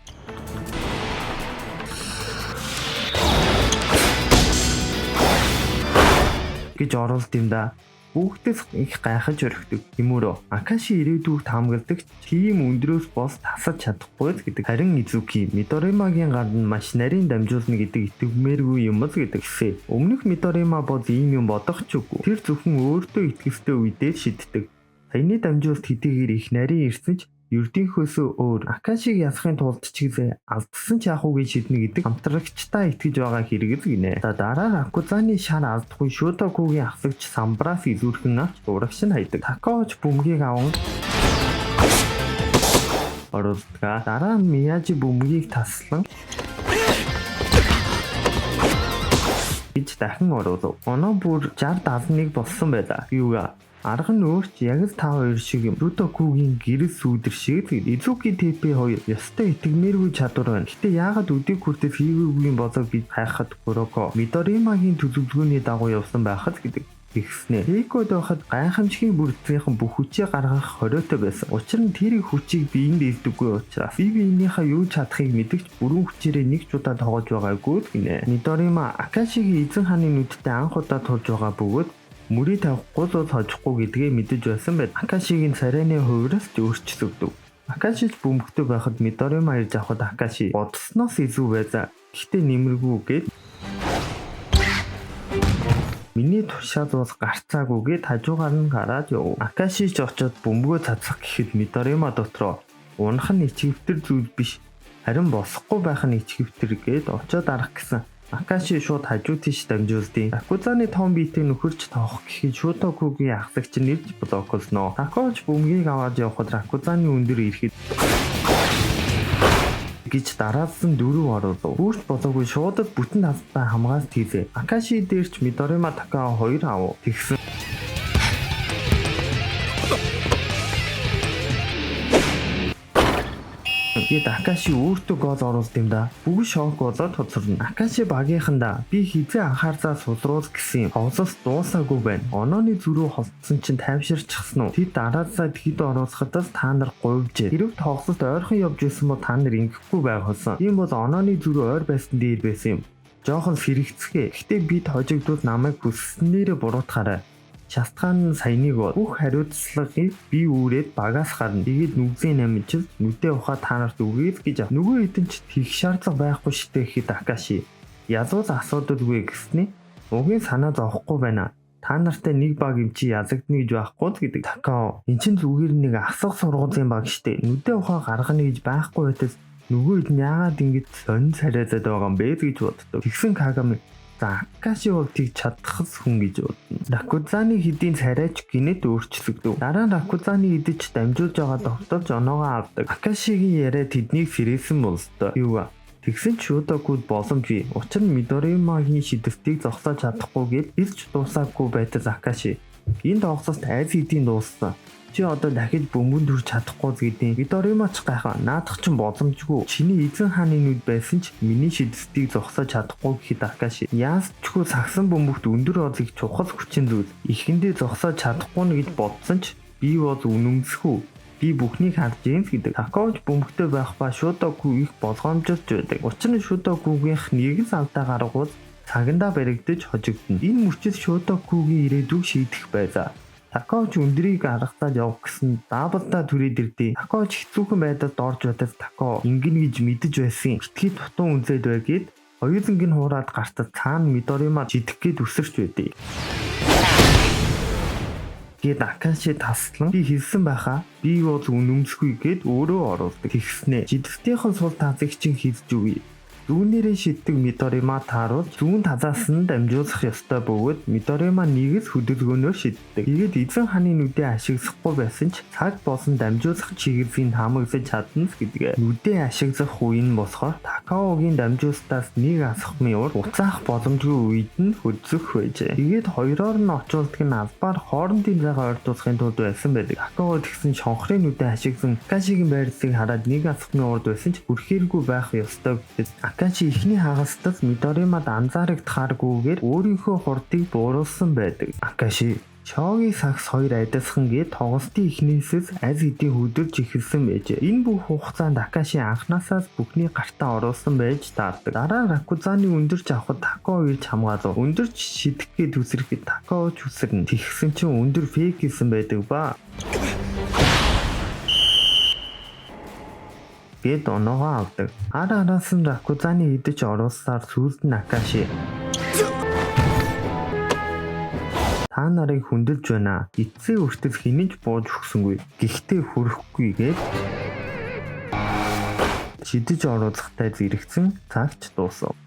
Speaker 1: гэж оруулд юм да. Хүүхдээс их гайхаж өрхдөг. Тиймүрөө Акаши ирээдүйд хамгаалдаг тийм өндрөөс бос тасаж чадахгүй л гэдэг. Харин Изуки Мидоримагийн гард нь маш нарийн дамжуулна гэдэг итгэмээргүй юм л гэдэг хэсэ. Өмнөх Мидорима бол ийм юм бодох ч үгүй. Тэр зөвхөн өөртөө итгэлтэй үедээ шийддэг. Саяны дамжуулалт хэдийгээр их нарийн ирсэн ч Ердийнхөөсөө өөр Акашиг ясахын тулд ч гэсэн алдсан ч яахуугийн шиднэ гэдэг хамтрагчтай итгэж байгаа хэрэгэл гинэ. За дараа Ракузаны шар алдахгүй Шотокугийн ахлагч Самбраас илүүрхэн авч урагш нь хайдаг. Такаоч бөмбөгийг аван оролдгаа. Дараа нь Мияжи бөмбөгийг таслан гэж дахин оруулав. Оноо бүр 60-71 болсон байлаа. Юугаа арга нь өөрч яг л та хоёр шиг юм. Шотокугийн гэрэл сүүдэр шиг Изуки TP2 ёстой итгэмээргүй чадвар байна. Гэтэ яагаад өдийг хүртэл хийгээгүй болов гэж хайхад Куроко Мидоримагийн төлөвлөгөөний дагуу явсан байхад гэдэг тэгснэ. Эйкод байхад гайхамшигын бүрдсийнхэн бүх хүчээ гаргах хориотой байсан. Учир нь тэр хүчийг биеинд илдэггүй учраас биенийхээ юу чадахыг мэдгч бүрэн хүчээрээ нэг ч удаа тоогож байгаагүй гинэ. Мидорима Акашигийн эзэн хааны нүдтэй анх удаа тулж байгаа бөгөөд мөрийг тавихгүй л хожихгүй гэдгээ мэдэж байсан байд. Акашигийн царайны хувираас ч өөрчлөгдөв. Акаши ч бөмбөгтэй байхад Мидорима ирж авахд Акаши бодсноос илүү байзаа. Гэхдээ нэмэргүй гээд миний туршаад бол гарцаагүйгээд хажуугаар нь гараад яв. Акаши ч очоод бөмбөгөө цацах гэхэд Мидорима дотроо унах нь ичгэвтер зүйл биш. Харин босохгүй байх нь ичгэвтер гээд очоод арах гэсэн. Акаши шууд хажуу тийш дамжуулдیں۔ Ракузаны том биетэй нөхөрч тоох гэхэд Шотокугийн ахлагч нь ирж блоклоно. Такаоч бөмбөгийг аваад явхад Ракузаны өндөр ирэхэд гэж дараалсан дөрөв оруулав. Бүрт болоогүй шуудад бүтэн талбай хамгаалт хийлээ. Акаши дээр ч Мидорима Такао 2 авав. Тэгсэн гээд Акаши өөртөө гол оруулд юм да. Бүгд шок болоод хоцорно. Акаши багийнхандаа би хизээ анхаарсаа сулруул гэсэн ховсос дуусаагүй байна. Онооны зүрөө холдсон чинь тайвширчихсан уу? Тэд дараалсаа тэгэд оруулахад та нар говьжээ. Хэрэг тоглолт ойрхон явж исэн бол та нар ингэхгүй байх болсон. Тийм бол онооны зүрөө ойр байсан дээр байсан юм. Жохон сэрэгцгээ. Гэхдээ бид хожигдууд намайг хүссэнээрээ буруутгаарай. Шалтгаан нь саяныг бол бүх хариуцлагыг би үүрээд багаас гарна. Тэгээд нүгзээ намжил нүдээ ухаад та нарт өгье гэж ав. Нөгөө хэдэн ч тийх шаардлага байхгүй шитэй гэхэд Акаши язуул асуудалгүй гэснэ. Угийн санаа зовхгүй байна. Та нартай нэг баг юм чи язагдна гэж байхгүй гэдэг. Такао эн чин зүгээр нэг асах сургуулийн баг штэ. Нүдээ ухаа гаргана гэж байхгүй байтал нөгөө хэд нь яагаад ингэж сонь царайзаад байгаа юм бэ гэж боддог. Тэгсэн Кагами за Акаши бол тийг чадхс хүн гэж бодно. Ракузаны хэдийн царайч гинэд өөрчлөгдөв. Дараа нь Ракузаны идэж дамжуулж байгаа довтолж оноогоо авдаг. Акашигийн яриа тэднийг сэрээсэн болстой. Юугаа тэгсэн ч Шотокуд боломжгүй. Учир нь Мидоримагийн шидэвтийг зогсоож чадахгүйгээд ирж дуусаагүй байтал Акаши энэ тоглолтоос айз хэдийн дууссан. Чи одоо дахиж бөмбөнд хүрч чадахгүй гэдэг. Мидоримач гайхаа наадах ч боломжгүй. Чиний эзэн хааны нүд байсан ч миний шидэвтийг зогсоож чадахгүй гэхэд Акаши яасчгүй сагсан бөмбөгт өндөр орлыг чухал хүчин зүйл. Ихэндээ зогсоож чадахгүй нь гэж бодсон ч би бол үнэмсэхүү. Би бүхнийг харж юм гэдэг. Такаоч бөмбөгтэй байх ба Шотоку их болгоомжлж байдаг. Учир нь Шотокугийнх нэг л алдаа гаргавал цагандаа баригдаж хожигдно. Энэ мөчид Шотокугийн ирээдүйг шийдэх байзаа. Такаоч өндрийг гаргахтаа явах гэсэн даабалдаа түрээд ирдээ. Такаоч хэцүүхэн байдалд орж байтал Такао ингэн гэж мэдэж байсан. Итгий тутун үнзээд байгээд хоёуланг нь хуураад гартад цаана Мидорима жидэх гээд үсэрч байдээ. Гээд Акаши таслан би хэлсэн байхаа би бол үнэмсгүй гээд өөрөө оруулдаг. Тэгснэ жидвтийнхэн сул тазыг чинь хийж үгүй. Зүүнээрээ шиддэг Мидорима тааруулж зүүн тазаас нь дамжуулах ёстой бөгөөд Мидорима нэг л хөдөлгөөнөөр шиддэг. Тэгээд эзэн хааны нүдээ ашиглахгүй байсан ч цаг болсон дамжуулах чиглэлийг хамгаалж чадна гэдэг. Нүдээ ашиглах үе нь болохоор Такаогийн дамжуулалтаас нэг асахмын уур уцаах боломжгүй үед нь хөдөлгөх байжээ. Тэгээд хоёроор нь очуулдаг нь албаар хоорондын зайгаа ойртуулахын тулд байсан байдаг. Такао тэгсэн шонхрын нүдээ ашиглан Акашигийн байрлалыг хараад нэг асахмын уурд байсан ч хүрхээргүй байх ёстой гэж Акаши ихний хагасдал Мидоримад анзаарагдахааргүйгээр өөрийнхөө хурдыг бууруулсан байдаг. Акаши Шогийн сагс 2 айдасхан гээд тоглолтын эхнээсээс аль хэдийн хөдөлж эхэлсэн байжээ. Энэ бүх хугацаанд Акаши анхнаасаа бүхний гартаа оруулсан байж таардаг. Дараа нь Ракузаны өндөрч авахд Такао ирж хамгаалав. Өндөрч шидэх гээд үсрэхэд Такао ч үсэрнэ. Тэгсэн чинь өндөр фейк хийсэн байдаг ба. Гээд оноогоо авдаг. Араас нь Ракузаны идэж оруулсаар сүүлд нь Акаши Та нарыг хүндэлж байна. Эцсийн хүртэл хинэж бууж өгсөнгүй. Гэхдээ хүрэхгүй гээд шидэж оруулахтай зэрэгцэн цагч дуусав.